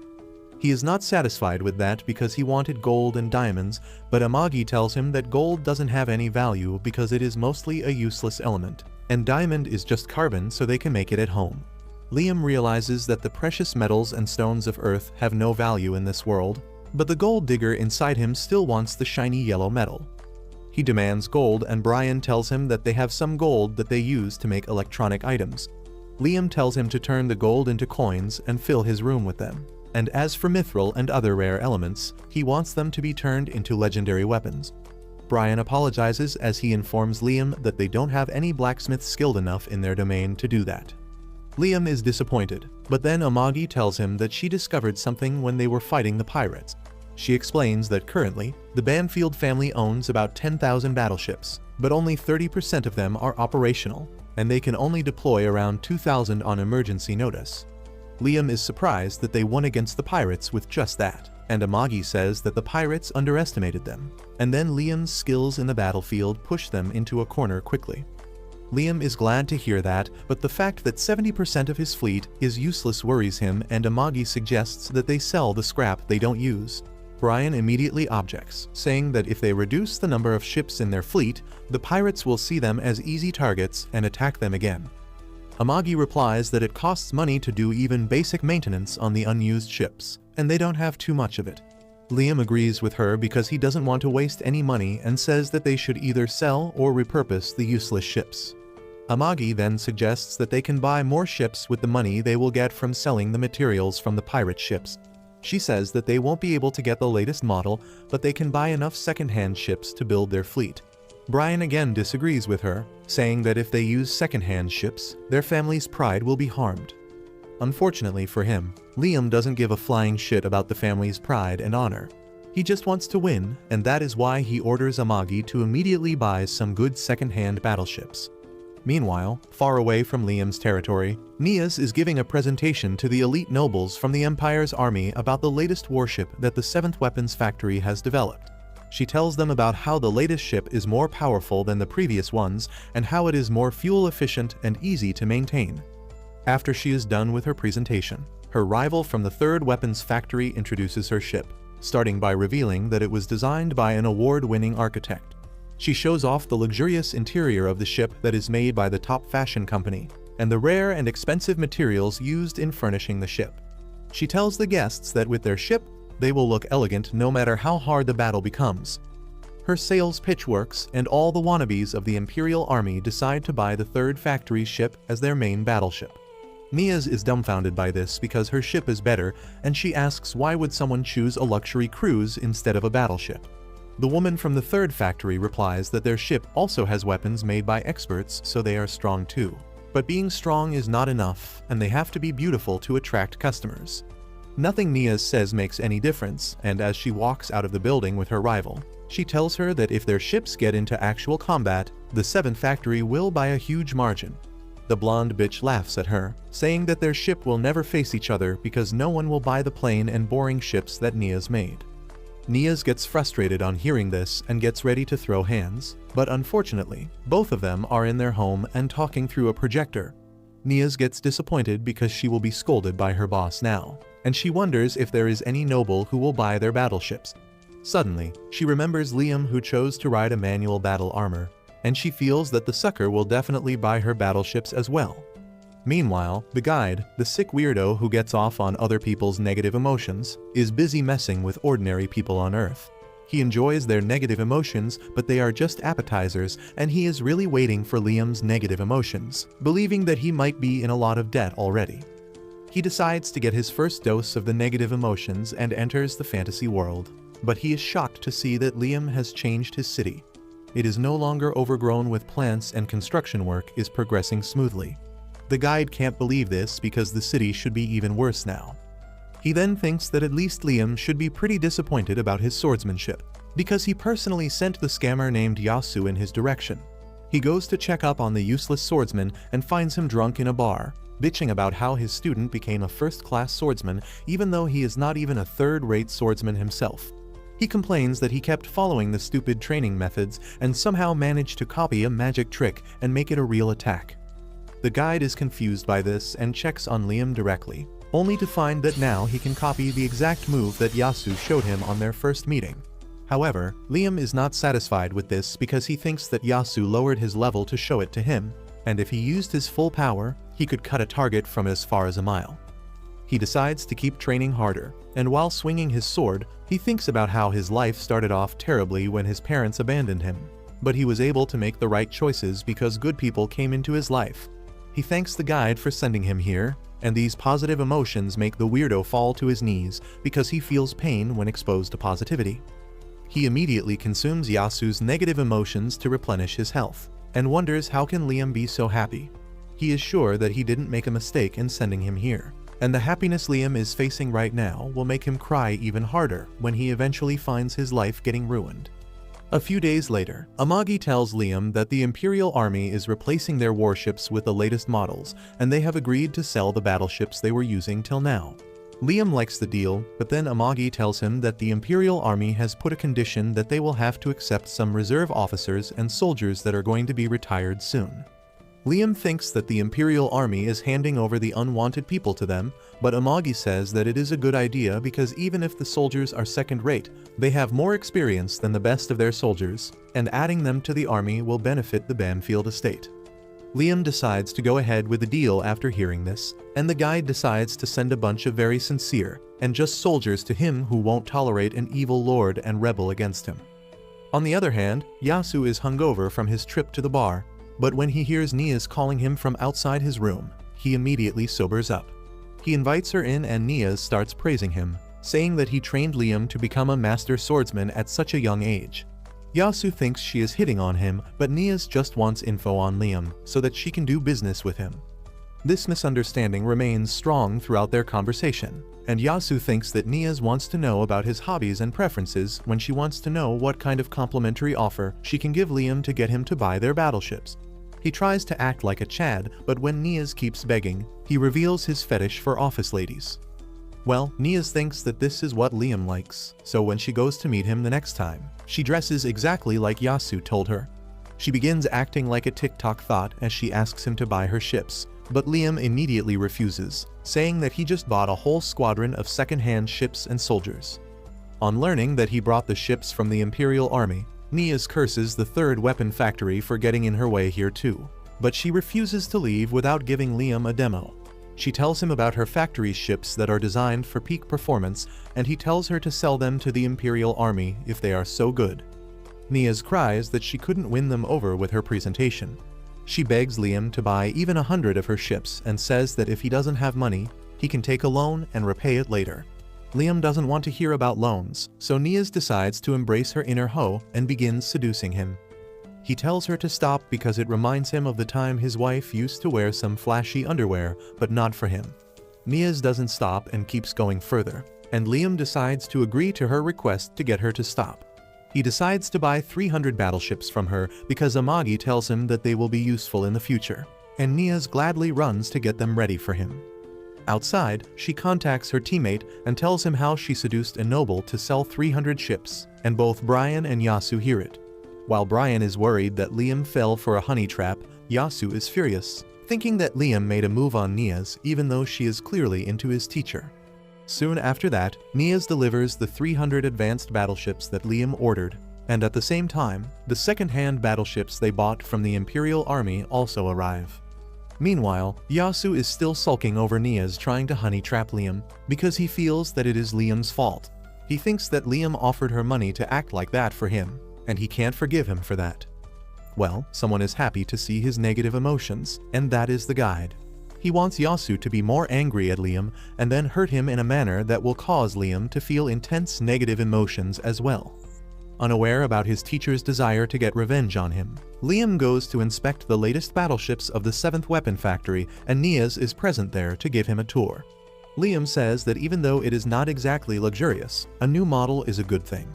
He is not satisfied with that because he wanted gold and diamonds, but Amagi tells him that gold doesn't have any value because it is mostly a useless element, and diamond is just carbon so they can make it at home. Liam realizes that the precious metals and stones of Earth have no value in this world, but the gold digger inside him still wants the shiny yellow metal. He demands gold, and Brian tells him that they have some gold that they use to make electronic items. Liam tells him to turn the gold into coins and fill his room with them. And as for mithril and other rare elements, he wants them to be turned into legendary weapons. Brian apologizes as he informs Liam that they don't have any blacksmiths skilled enough in their domain to do that. Liam is disappointed, but then Amagi tells him that she discovered something when they were fighting the pirates. She explains that currently, the Banfield family owns about 10,000 battleships, but only 30% of them are operational, and they can only deploy around 2,000 on emergency notice. Liam is surprised that they won against the pirates with just that, and Amagi says that the pirates underestimated them, and then Liam's skills in the battlefield push them into a corner quickly. Liam is glad to hear that, but the fact that 70% of his fleet is useless worries him, and Amagi suggests that they sell the scrap they don't use. Brian immediately objects, saying that if they reduce the number of ships in their fleet, the pirates will see them as easy targets and attack them again. Amagi replies that it costs money to do even basic maintenance on the unused ships, and they don't have too much of it. Liam agrees with her because he doesn't want to waste any money and says that they should either sell or repurpose the useless ships. Amagi then suggests that they can buy more ships with the money they will get from selling the materials from the pirate ships. She says that they won't be able to get the latest model, but they can buy enough second-hand ships to build their fleet. Brian again disagrees with her, saying that if they use second-hand ships, their family's pride will be harmed. Unfortunately for him, Liam doesn't give a flying shit about the family's pride and honor. He just wants to win, and that is why he orders Amagi to immediately buy some good second-hand battleships. Meanwhile, far away from Liam's territory, Nias is giving a presentation to the elite nobles from the Empire's army about the latest warship that the 7th Weapons Factory has developed. She tells them about how the latest ship is more powerful than the previous ones and how it is more fuel efficient and easy to maintain. After she is done with her presentation, her rival from the 3rd Weapons Factory introduces her ship, starting by revealing that it was designed by an award-winning architect. She shows off the luxurious interior of the ship that is made by the top fashion company, and the rare and expensive materials used in furnishing the ship. She tells the guests that with their ship, they will look elegant no matter how hard the battle becomes. Her sales pitch works, and all the wannabes of the Imperial Army decide to buy the 3rd Factory's ship as their main battleship. Nias is dumbfounded by this because her ship is better, and she asks why would someone choose a luxury cruise instead of a battleship. The woman from the 3rd Factory replies that their ship also has weapons made by experts, so they are strong too. But being strong is not enough, and they have to be beautiful to attract customers. Nothing Nias says makes any difference, and as she walks out of the building with her rival, she tells her that if their ships get into actual combat, the 7th Factory will by a huge margin. The blonde bitch laughs at her, saying that their ship will never face each other because no one will buy the plain and boring ships that Nias made. Nias gets frustrated on hearing this and gets ready to throw hands, but unfortunately, both of them are in their home and talking through a projector. Nias gets disappointed because she will be scolded by her boss now, and she wonders if there is any noble who will buy their battleships. Suddenly, she remembers Liam, who chose to ride a manual battle armor, and she feels that the sucker will definitely buy her battleships as well. Meanwhile, the guide, the sick weirdo who gets off on other people's negative emotions, is busy messing with ordinary people on Earth. He enjoys their negative emotions, but they are just appetizers, and he is really waiting for Liam's negative emotions, believing that he might be in a lot of debt already. He decides to get his first dose of the negative emotions and enters the fantasy world, but he is shocked to see that Liam has changed his city. It is no longer overgrown with plants, and construction work is progressing smoothly. The guide can't believe this because the city should be even worse now. He then thinks that at least Liam should be pretty disappointed about his swordsmanship, because he personally sent the scammer named Yasu in his direction. He goes to check up on the useless swordsman and finds him drunk in a bar, bitching about how his student became a first-class swordsman even though he is not even a third-rate swordsman himself. He complains that he kept following the stupid training methods and somehow managed to copy a magic trick and make it a real attack. The guide is confused by this and checks on Liam directly, only to find that now he can copy the exact move that Yasu showed him on their first meeting. However, Liam is not satisfied with this because he thinks that Yasu lowered his level to show it to him, and if he used his full power, he could cut a target from as far as a mile. He decides to keep training harder, and while swinging his sword, he thinks about how his life started off terribly when his parents abandoned him, but he was able to make the right choices because good people came into his life. He thanks the guide for sending him here, and these positive emotions make the weirdo fall to his knees because he feels pain when exposed to positivity. He immediately consumes Yasu's negative emotions to replenish his health, and wonders how can Liam be so happy. He is sure that he didn't make a mistake in sending him here, and the happiness Liam is facing right now will make him cry even harder when he eventually finds his life getting ruined. A few days later, Amagi tells Liam that the Imperial Army is replacing their warships with the latest models, and they have agreed to sell the battleships they were using till now. Liam likes the deal, but then Amagi tells him that the Imperial Army has put a condition that they will have to accept some reserve officers and soldiers that are going to be retired soon. Liam thinks that the Imperial Army is handing over the unwanted people to them, but Amagi says that it is a good idea because even if the soldiers are second-rate, they have more experience than the best of their soldiers, and adding them to the army will benefit the Banfield estate. Liam decides to go ahead with the deal after hearing this, and the guide decides to send a bunch of very sincere and just soldiers to him who won't tolerate an evil lord and rebel against him. On the other hand, Yasu is hungover from his trip to the bar, but when he hears Nias calling him from outside his room, he immediately sobers up. He invites her in and Nias starts praising him, saying that he trained Liam to become a master swordsman at such a young age. Yasu thinks she is hitting on him, but Nias just wants info on Liam so that she can do business with him. This misunderstanding remains strong throughout their conversation, and Yasu thinks that Nias wants to know about his hobbies and preferences when she wants to know what kind of complimentary offer she can give Liam to get him to buy their battleships. He tries to act like a Chad, but when Nias keeps begging, he reveals his fetish for office ladies. Well, Nias thinks that this is what Liam likes, so when she goes to meet him the next time, she dresses exactly like Yasu told her. She begins acting like a TikTok thought as she asks him to buy her ships, but Liam immediately refuses, saying that he just bought a whole squadron of second-hand ships and soldiers. On learning that he brought the ships from the Imperial Army, Nias curses the third weapon factory for getting in her way here too, but she refuses to leave without giving Liam a demo. She tells him about her factory's ships that are designed for peak performance, and he tells her to sell them to the Imperial Army if they are so good. Nias cries that she couldn't win them over with her presentation. She begs Liam to buy even 100 of her ships and says that if he doesn't have money, he can take a loan and repay it later. Liam doesn't want to hear about loans, so Nias decides to embrace her inner hoe and begins seducing him. He tells her to stop because it reminds him of the time his wife used to wear some flashy underwear, but not for him. Nias doesn't stop and keeps going further, and Liam decides to agree to her request to get her to stop. He decides to buy 300 battleships from her because Amagi tells him that they will be useful in the future, and Nias gladly runs to get them ready for him. Outside, she contacts her teammate and tells him how she seduced a noble to sell 300 ships, and both Brian and Yasu hear it. While Brian is worried that Liam fell for a honey trap, Yasu is furious, thinking that Liam made a move on Niaz even though she is clearly into his teacher. Soon after that, Niaz delivers the 300 advanced battleships that Liam ordered, and at the same time, the second-hand battleships they bought from the Imperial Army also arrive. Meanwhile, Yasu is still sulking over Niaz trying to honey trap Liam because he feels that it is Liam's fault. He thinks that Liam offered her money to act like that for him, and he can't forgive him for that. Well, someone is happy to see his negative emotions, and that is the guide. He wants Yasu to be more angry at Liam and then hurt him in a manner that will cause Liam to feel intense negative emotions as well. Unaware about his teacher's desire to get revenge on him, Liam goes to inspect the latest battleships of the 7th Weapon Factory, and Niaz is present there to give him a tour. Liam says that even though it is not exactly luxurious, a new model is a good thing.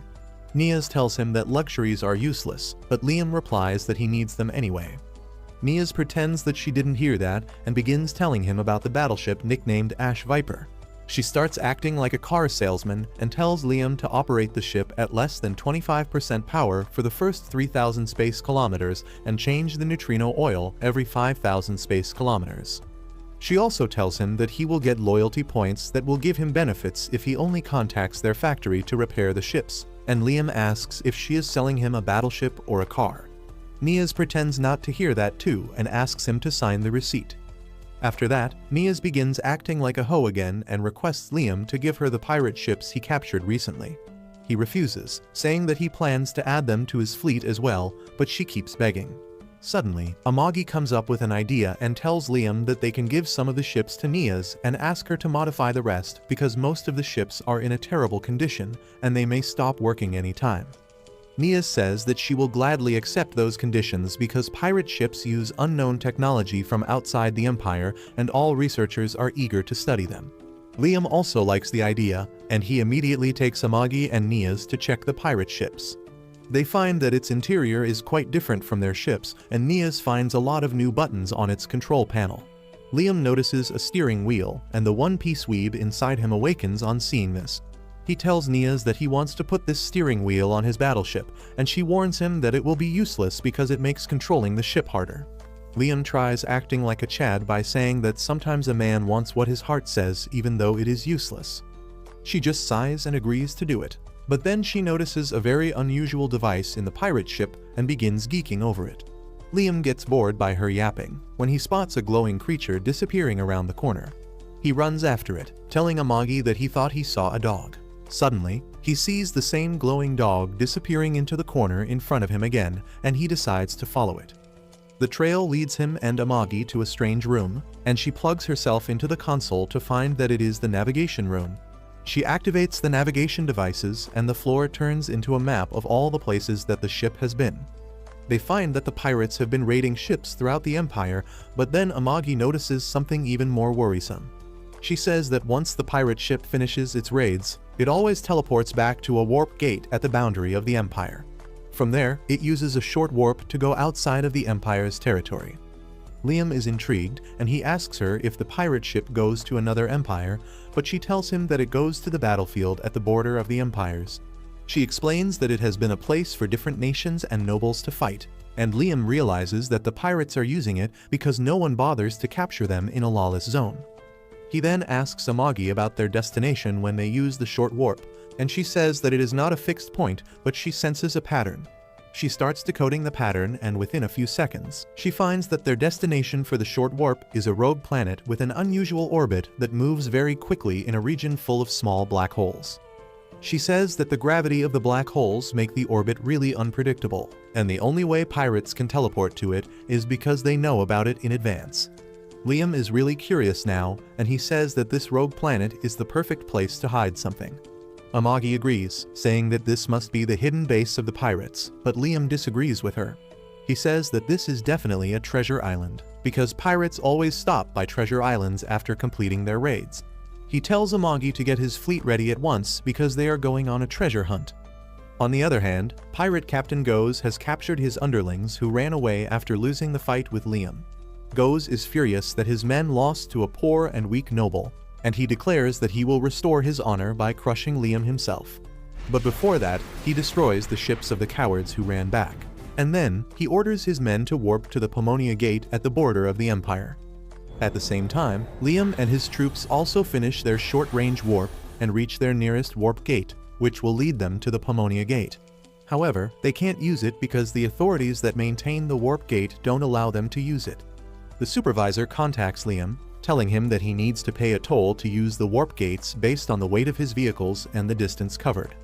Niaz tells him that luxuries are useless, but Liam replies that he needs them anyway. Niaz pretends that she didn't hear that and begins telling him about the battleship nicknamed Ash Viper. She starts acting like a car salesman and tells Liam to operate the ship at less than 25% power for the first 3,000 space kilometers and change the neutrino oil every 5,000 space kilometers. She also tells him that he will get loyalty points that will give him benefits if he only contacts their factory to repair the ships, and Liam asks if she is selling him a battleship or a car. Niaz pretends not to hear that too and asks him to sign the receipt. After that, Niaz begins acting like a hoe again and requests Liam to give her the pirate ships he captured recently. He refuses, saying that he plans to add them to his fleet as well, but she keeps begging. Suddenly, Amagi comes up with an idea and tells Liam that they can give some of the ships to Niaz and ask her to modify the rest because most of the ships are in a terrible condition and they may stop working anytime. Niaz says that she will gladly accept those conditions because pirate ships use unknown technology from outside the Empire and all researchers are eager to study them. Liam also likes the idea, and he immediately takes Amagi and Niaz to check the pirate ships. They find that its interior is quite different from their ships, and Niaz finds a lot of new buttons on its control panel. Liam notices a steering wheel, and the one-piece weeb inside him awakens on seeing this. He tells Niaz that he wants to put this steering wheel on his battleship, and she warns him that it will be useless because it makes controlling the ship harder. Liam tries acting like a Chad by saying that sometimes a man wants what his heart says even though it is useless. She just sighs and agrees to do it, but then she notices a very unusual device in the pirate ship and begins geeking over it. Liam gets bored by her yapping when he spots a glowing creature disappearing around the corner. He runs after it, telling Amagi that he thought he saw a dog. Suddenly, he sees the same glowing dog disappearing into the corner in front of him again, and he decides to follow it. The trail leads him and Amagi to a strange room, and she plugs herself into the console to find that it is the navigation room. She activates the navigation devices, and the floor turns into a map of all the places that the ship has been. They find that the pirates have been raiding ships throughout the Empire, but then Amagi notices something even more worrisome. She says that once the pirate ship finishes its raids, it always teleports back to a warp gate at the boundary of the Empire. From there, it uses a short warp to go outside of the Empire's territory. Liam is intrigued, and he asks her if the pirate ship goes to another empire, but she tells him that it goes to the battlefield at the border of the empires. She explains that it has been a place for different nations and nobles to fight, and Liam realizes that the pirates are using it because no one bothers to capture them in a lawless zone. He then asks Amagi about their destination when they use the short warp, and she says that it is not a fixed point, but she senses a pattern. She starts decoding the pattern, and within a few seconds, she finds that their destination for the short warp is a rogue planet with an unusual orbit that moves very quickly in a region full of small black holes. She says that the gravity of the black holes make the orbit really unpredictable, and the only way pirates can teleport to it is because they know about it in advance. Liam is really curious now, and he says that this rogue planet is the perfect place to hide something. Amagi agrees, saying that this must be the hidden base of the pirates, but Liam disagrees with her. He says that this is definitely a treasure island, because pirates always stop by treasure islands after completing their raids. He tells Amagi to get his fleet ready at once because they are going on a treasure hunt. On the other hand, Pirate Captain Goes has captured his underlings who ran away after losing the fight with Liam. Goes is furious that his men lost to a poor and weak noble, and he declares that he will restore his honor by crushing Liam himself. But before that, he destroys the ships of the cowards who ran back. And then, he orders his men to warp to the Pomonia Gate at the border of the Empire. At the same time, Liam and his troops also finish their short-range warp and reach their nearest warp gate, which will lead them to the Pomonia Gate. However, they can't use it because the authorities that maintain the warp gate don't allow them to use it. The supervisor contacts Liam, telling him that he needs to pay a toll to use the warp gates based on the weight of his vehicles and the distance covered.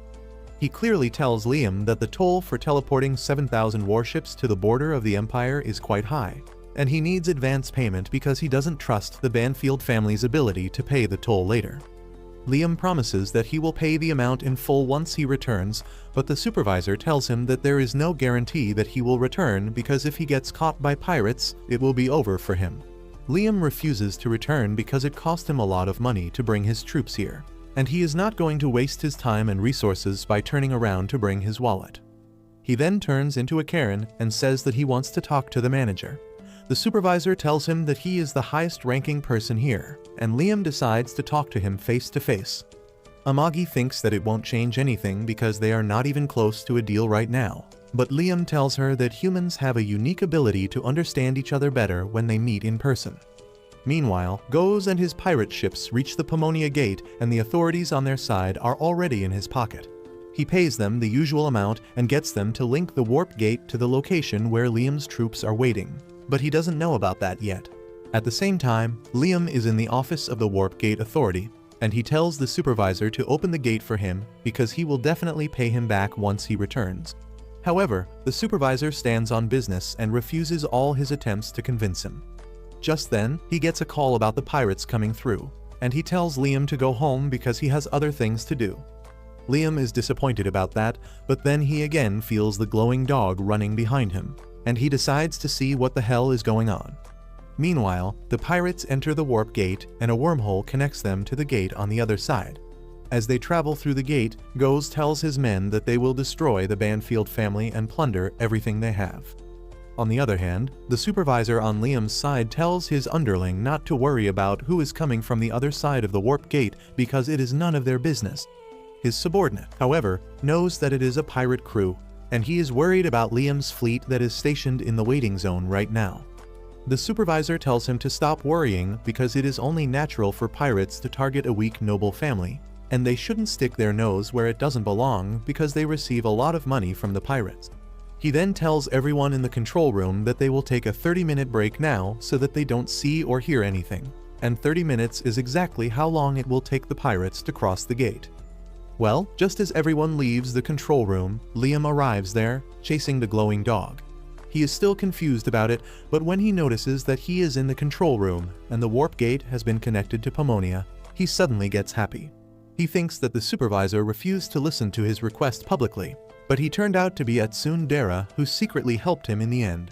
He clearly tells Liam that the toll for teleporting 7,000 warships to the border of the Empire is quite high, and he needs advance payment because he doesn't trust the Banfield family's ability to pay the toll later. Liam promises that he will pay the amount in full once he returns, but the supervisor tells him that there is no guarantee that he will return because if he gets caught by pirates, it will be over for him. Liam refuses to return because it cost him a lot of money to bring his troops here, and he is not going to waste his time and resources by turning around to bring his wallet. He then turns into a Karen and says that he wants to talk to the manager. The supervisor tells him that he is the highest-ranking person here, and Liam decides to talk to him face-to-face. Amagi thinks that it won't change anything because they are not even close to a deal right now, but Liam tells her that humans have a unique ability to understand each other better when they meet in person. Meanwhile, Goz and his pirate ships reach the Pomonia Gate and the authorities on their side are already in his pocket. He pays them the usual amount and gets them to link the warp gate to the location where Liam's troops are waiting. But he doesn't know about that yet. At the same time, Liam is in the office of the Warp Gate Authority, and he tells the supervisor to open the gate for him because he will definitely pay him back once he returns. However, the supervisor stands on business and refuses all his attempts to convince him. Just then, he gets a call about the pirates coming through, and he tells Liam to go home because he has other things to do. Liam is disappointed about that, but then he again feels the glowing dog running behind him, and he decides to see what the hell is going on. Meanwhile, the pirates enter the warp gate and a wormhole connects them to the gate on the other side. As they travel through the gate, Goz tells his men that they will destroy the Banfield family and plunder everything they have. On the other hand, the supervisor on Liam's side tells his underling not to worry about who is coming from the other side of the warp gate because it is none of their business. His subordinate, however, knows that it is a pirate crew, and he is worried about Liam's fleet that is stationed in the waiting zone right now. The supervisor tells him to stop worrying because it is only natural for pirates to target a weak noble family, and they shouldn't stick their nose where it doesn't belong because they receive a lot of money from the pirates. He then tells everyone in the control room that they will take a 30-minute break now so that they don't see or hear anything, and 30 minutes is exactly how long it will take the pirates to cross the gate. Well, just as everyone leaves the control room, Liam arrives there, chasing the glowing dog. He is still confused about it, but when he notices that he is in the control room and the warp gate has been connected to Pomonia, he suddenly gets happy. He thinks that the supervisor refused to listen to his request publicly, but he turned out to be a tsundere who secretly helped him in the end.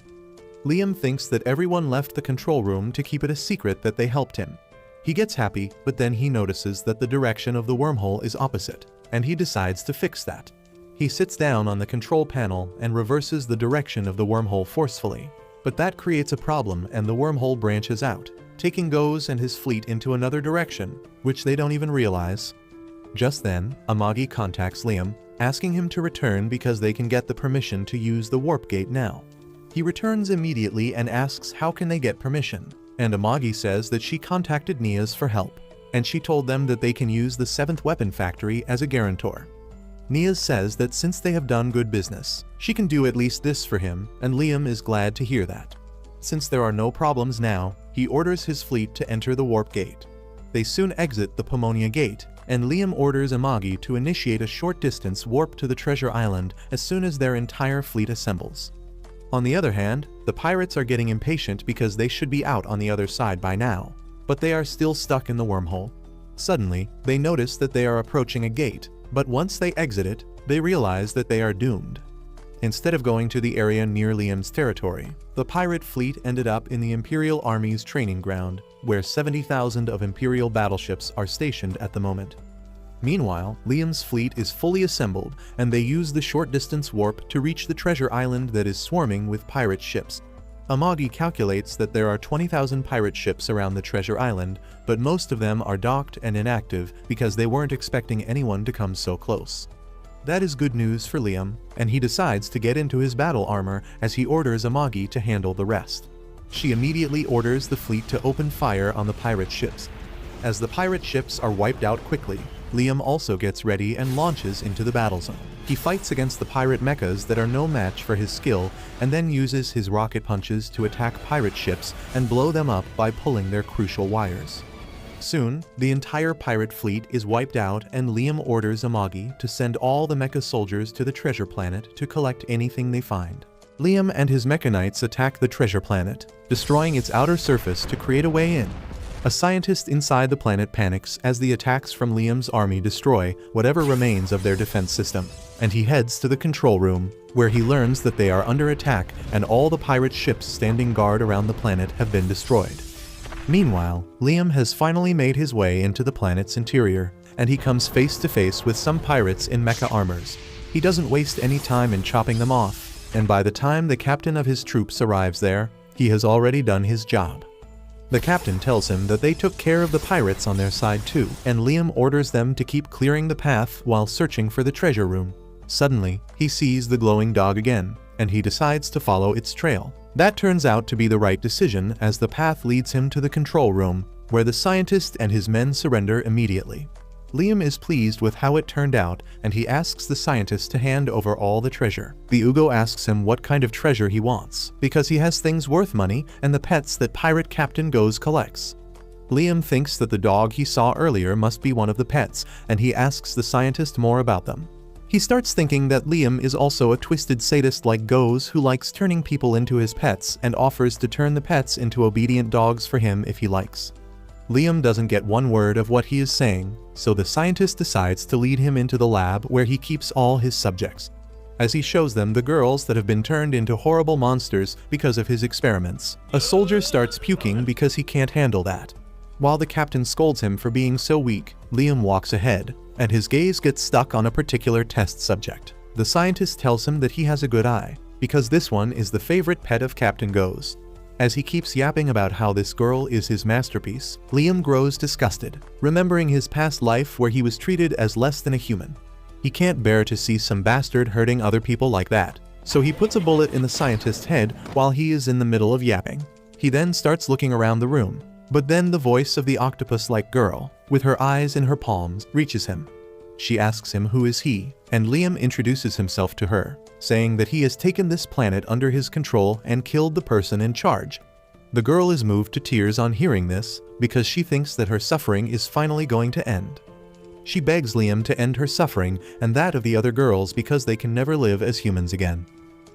Liam thinks that everyone left the control room to keep it a secret that they helped him. He gets happy, but then he notices that the direction of the wormhole is opposite, and he decides to fix that. He sits down on the control panel and reverses the direction of the wormhole forcefully, but that creates a problem and the wormhole branches out, taking Goz and his fleet into another direction, which they don't even realize. Just then, Amagi contacts Liam, asking him to return because they can get the permission to use the warp gate now. He returns immediately and asks how can they get permission, and Amagi says that she contacted Nias for help, and she told them that they can use the 7th Weapon Factory as a guarantor. Nias says that since they have done good business, she can do at least this for him, and Liam is glad to hear that. Since there are no problems now, he orders his fleet to enter the warp gate. They soon exit the Pomonia Gate, and Liam orders Amagi to initiate a short-distance warp to the Treasure Island as soon as their entire fleet assembles. On the other hand, the pirates are getting impatient because they should be out on the other side by now, but they are still stuck in the wormhole. Suddenly, they notice that they are approaching a gate, but once they exit it, they realize that they are doomed. Instead of going to the area near Liam's territory, the pirate fleet ended up in the Imperial Army's training ground, where 70,000 of Imperial battleships are stationed at the moment. Meanwhile, Liam's fleet is fully assembled, and they use the short-distance warp to reach the treasure island that is swarming with pirate ships. Amagi calculates that there are 20,000 pirate ships around the treasure island, but most of them are docked and inactive because they weren't expecting anyone to come so close. That is good news for Liam, and he decides to get into his battle armor as he orders Amagi to handle the rest. She immediately orders the fleet to open fire on the pirate ships. As the pirate ships are wiped out quickly, Liam also gets ready and launches into the battle zone. He fights against the pirate mechas that are no match for his skill, and then uses his rocket punches to attack pirate ships and blow them up by pulling their crucial wires. Soon, the entire pirate fleet is wiped out, and Liam orders Amagi to send all the mecha soldiers to the treasure planet to collect anything they find. Liam and his mecha knights attack the treasure planet, destroying its outer surface to create a way in. A scientist inside the planet panics as the attacks from Liam's army destroy whatever remains of their defense system, and he heads to the control room, where he learns that they are under attack and all the pirate ships standing guard around the planet have been destroyed. Meanwhile, Liam has finally made his way into the planet's interior, and he comes face to face with some pirates in mecha armors. He doesn't waste any time in chopping them off, and by the time the captain of his troops arrives there, he has already done his job. The captain tells him that they took care of the pirates on their side too, and Liam orders them to keep clearing the path while searching for the treasure room. Suddenly, he sees the glowing dog again, and he decides to follow its trail. That turns out to be the right decision, as the path leads him to the control room, where the scientist and his men surrender immediately. Liam is pleased with how it turned out, and he asks the scientist to hand over all the treasure. The Ugo asks him what kind of treasure he wants, because he has things worth money and the pets that Pirate Captain Goes collects. Liam thinks that the dog he saw earlier must be one of the pets, and he asks the scientist more about them. He starts thinking that Liam is also a twisted sadist like Goes, who likes turning people into his pets and offers to turn the pets into obedient dogs for him if he likes. Liam doesn't get one word of what he is saying, so the scientist decides to lead him into the lab where he keeps all his subjects. As he shows them the girls that have been turned into horrible monsters because of his experiments, a soldier starts puking because he can't handle that. While the captain scolds him for being so weak, Liam walks ahead, and his gaze gets stuck on a particular test subject. The scientist tells him that he has a good eye, because this one is the favorite pet of Captain Goes. As he keeps yapping about how this girl is his masterpiece, Liam grows disgusted, remembering his past life where he was treated as less than a human. He can't bear to see some bastard hurting other people like that, so he puts a bullet in the scientist's head while he is in the middle of yapping. He then starts looking around the room, but then the voice of the octopus-like girl, with her eyes in her palms, reaches him. She asks him who is he, and Liam introduces himself to her, saying that he has taken this planet under his control and killed the person in charge. The girl is moved to tears on hearing this, because she thinks that her suffering is finally going to end. She begs Liam to end her suffering and that of the other girls because they can never live as humans again.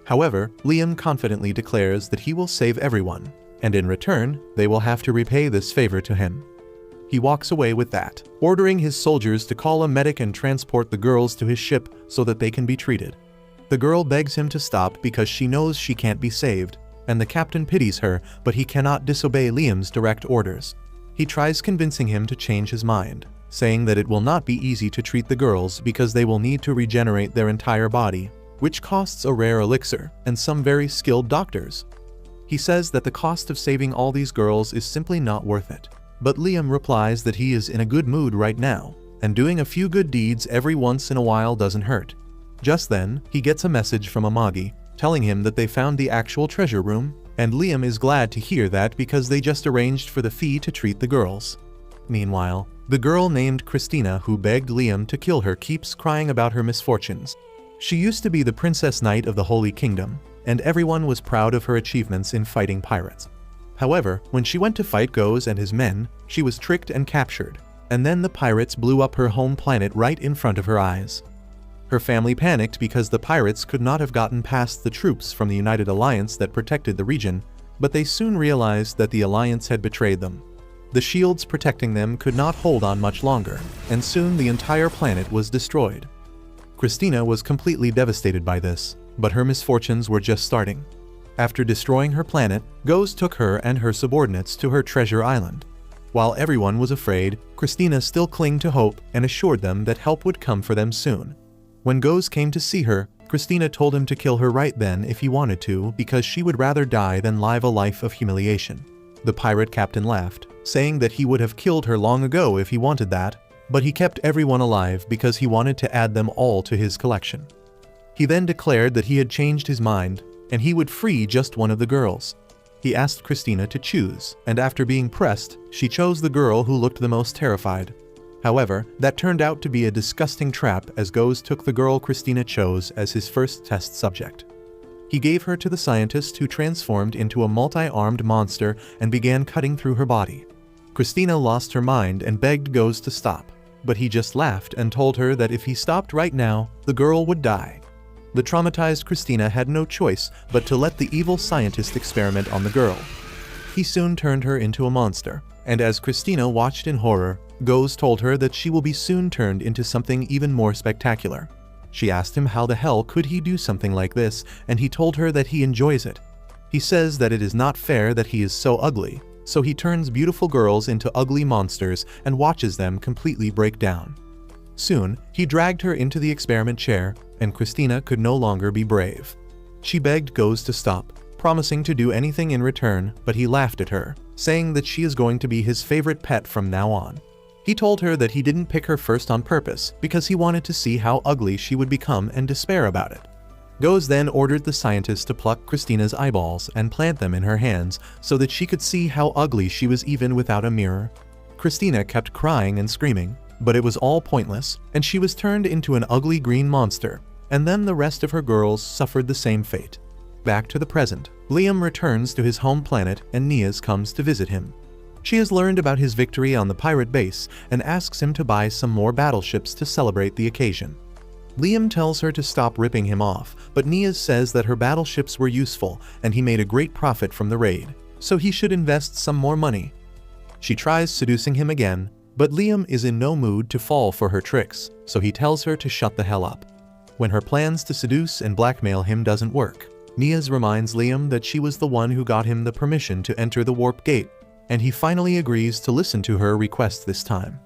However, Liam confidently declares that he will save everyone, and in return, they will have to repay this favor to him. He walks away with that, ordering his soldiers to call a medic and transport the girls to his ship so that they can be treated. The girl begs him to stop because she knows she can't be saved, and the captain pities her, but he cannot disobey Liam's direct orders. He tries convincing him to change his mind, saying that it will not be easy to treat the girls because they will need to regenerate their entire body, which costs a rare elixir and some very skilled doctors. He says that the cost of saving all these girls is simply not worth it. But Liam replies that he is in a good mood right now, and doing a few good deeds every once in a while doesn't hurt. Just then, he gets a message from Amagi, telling him that they found the actual treasure room, and Liam is glad to hear that because they just arranged for the fee to treat the girls. Meanwhile, the girl named Christina who begged Liam to kill her keeps crying about her misfortunes. She used to be the Princess Knight of the Holy Kingdom, and everyone was proud of her achievements in fighting pirates. However, when she went to fight Goes and his men, she was tricked and captured, and then the pirates blew up her home planet right in front of her eyes. Her family panicked because the pirates could not have gotten past the troops from the United Alliance that protected the region, but they soon realized that the Alliance had betrayed them. The shields protecting them could not hold on much longer, and soon the entire planet was destroyed. Christina was completely devastated by this, but her misfortunes were just starting. After destroying her planet, Goes took her and her subordinates to her treasure island. While everyone was afraid, Christina still clung to hope and assured them that help would come for them soon. When Goes came to see her, Christina told him to kill her right then if he wanted to because she would rather die than live a life of humiliation. The pirate captain laughed, saying that he would have killed her long ago if he wanted that, but he kept everyone alive because he wanted to add them all to his collection. He then declared that he had changed his mind, and he would free just one of the girls. he asked Christina to choose, and after being pressed, she chose the girl who looked the most terrified. However, that turned out to be a disgusting trap as Goes took the girl Christina chose as his first test subject. He gave her to the scientist who transformed into a multi-armed monster and began cutting through her body. Christina lost her mind and begged Goes to stop, but he just laughed and told her that if he stopped right now, the girl would die. The traumatized Christina had no choice but to let the evil scientist experiment on the girl. He soon turned her into a monster, and as Christina watched in horror, Goes told her that she will be soon turned into something even more spectacular. She asked him how the hell could he do something like this, and he told her that he enjoys it. He says that it is not fair that he is so ugly, so he turns beautiful girls into ugly monsters and watches them completely break down. Soon, he dragged her into the experiment chair, and Christina could no longer be brave. She begged Goes to stop, promising to do anything in return, but he laughed at her, saying that she is going to be his favorite pet from now on. He told her that he didn't pick her first on purpose because he wanted to see how ugly she would become and despair about it. Goes then ordered the scientist to pluck Christina's eyeballs and plant them in her hands so that she could see how ugly she was even without a mirror. Christina kept crying and screaming, but it was all pointless, and she was turned into an ugly green monster, and then the rest of her girls suffered the same fate. Back to the present, Liam returns to his home planet and Nias comes to visit him. She has learned about his victory on the pirate base and asks him to buy some more battleships to celebrate the occasion. Liam tells her to stop ripping him off, but Nias says that her battleships were useful and he made a great profit from the raid, so he should invest some more money. She tries seducing him again, but Liam is in no mood to fall for her tricks, so he tells her to shut the hell up. When her plans to seduce and blackmail him doesn't work, Nias reminds Liam that she was the one who got him the permission to enter the warp gate, and he finally agrees to listen to her request this time.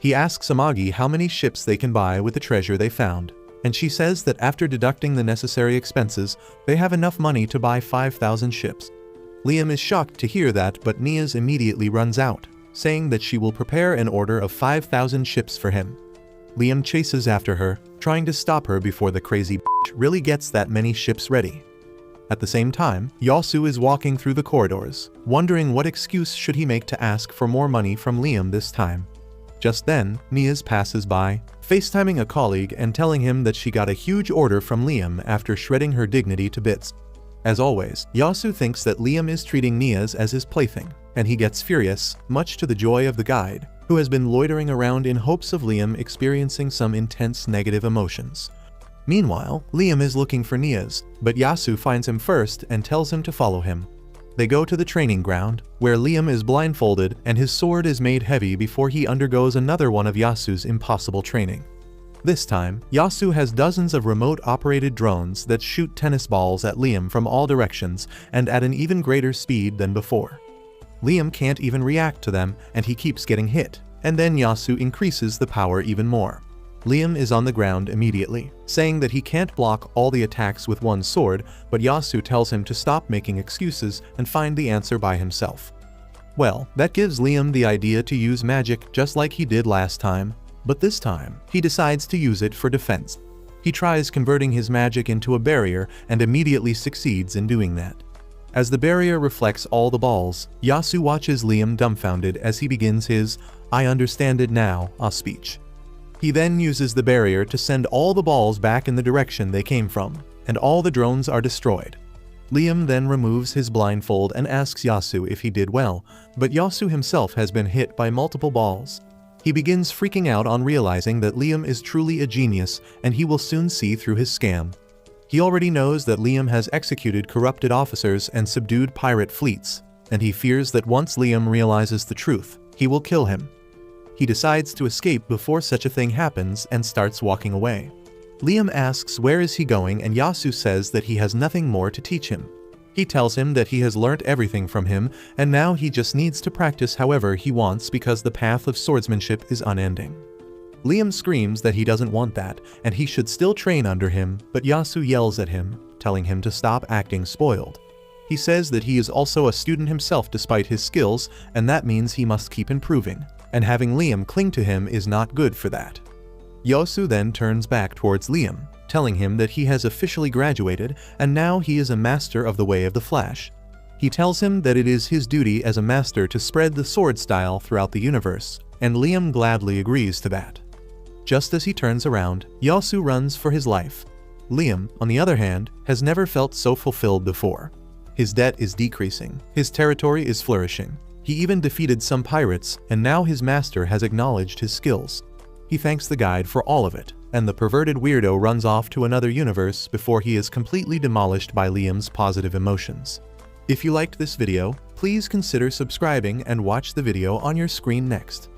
He asks Amagi how many ships they can buy with the treasure they found, and she says that after deducting the necessary expenses, they have enough money to buy 5,000 ships. Liam is shocked to hear that, but Nias immediately runs out, saying that she will prepare an order of 5,000 ships for him. Liam chases after her, trying to stop her before the crazy bitch really gets that many ships ready. At the same time, Yasu is walking through the corridors, wondering what excuse should he make to ask for more money from Liam this time. Just then, Nias passes by, FaceTiming a colleague and telling him that she got a huge order from Liam after shredding her dignity to bits. As always, Yasu thinks that Liam is treating Nias as his plaything, and he gets furious, much to the joy of the guide, who has been loitering around in hopes of Liam experiencing some intense negative emotions. Meanwhile, Liam is looking for Nias, but Yasu finds him first and tells him to follow him. They go to the training ground, where Liam is blindfolded and his sword is made heavy before he undergoes another one of Yasu's impossible training. This time, Yasu has dozens of remote-operated drones that shoot tennis balls at Liam from all directions and at an even greater speed than before. Liam can't even react to them and he keeps getting hit, and then Yasu increases the power even more. Liam is on the ground immediately, saying that he can't block all the attacks with one sword, but Yasu tells him to stop making excuses and find the answer by himself. Well, that gives Liam the idea to use magic just like he did last time, but this time, he decides to use it for defense. He tries converting his magic into a barrier and immediately succeeds in doing that. As the barrier reflects all the balls, Yasu watches Liam dumbfounded as he begins his "I understand it now" speech. He then uses the barrier to send all the balls back in the direction they came from, and all the drones are destroyed. Liam then removes his blindfold and asks Yasu if he did well, but Yasu himself has been hit by multiple balls. He begins freaking out on realizing that Liam is truly a genius and he will soon see through his scam. He already knows that Liam has executed corrupted officers and subdued pirate fleets, and he fears that once Liam realizes the truth, he will kill him. He decides to escape before such a thing happens and starts walking away. Liam asks where is he going and Yasu says that he has nothing more to teach him. He tells him that he has learnt everything from him and now he just needs to practice however he wants because the path of swordsmanship is unending. Liam screams that he doesn't want that and he should still train under him, but Yasu yells at him, telling him to stop acting spoiled. He says that he is also a student himself despite his skills and that means he must keep improving, and having Liam cling to him is not good for that. Yasu then turns back towards Liam, telling him that he has officially graduated and now he is a master of the way of the Flash. He tells him that it is his duty as a master to spread the sword style throughout the universe, and Liam gladly agrees to that. Just as he turns around, Yasu runs for his life. Liam, on the other hand, has never felt so fulfilled before. His debt is decreasing, his territory is flourishing. He even defeated some pirates, and now his master has acknowledged his skills. He thanks the guide for all of it, and the perverted weirdo runs off to another universe before he is completely demolished by Liam's positive emotions. If you liked this video, please consider subscribing and watch the video on your screen next.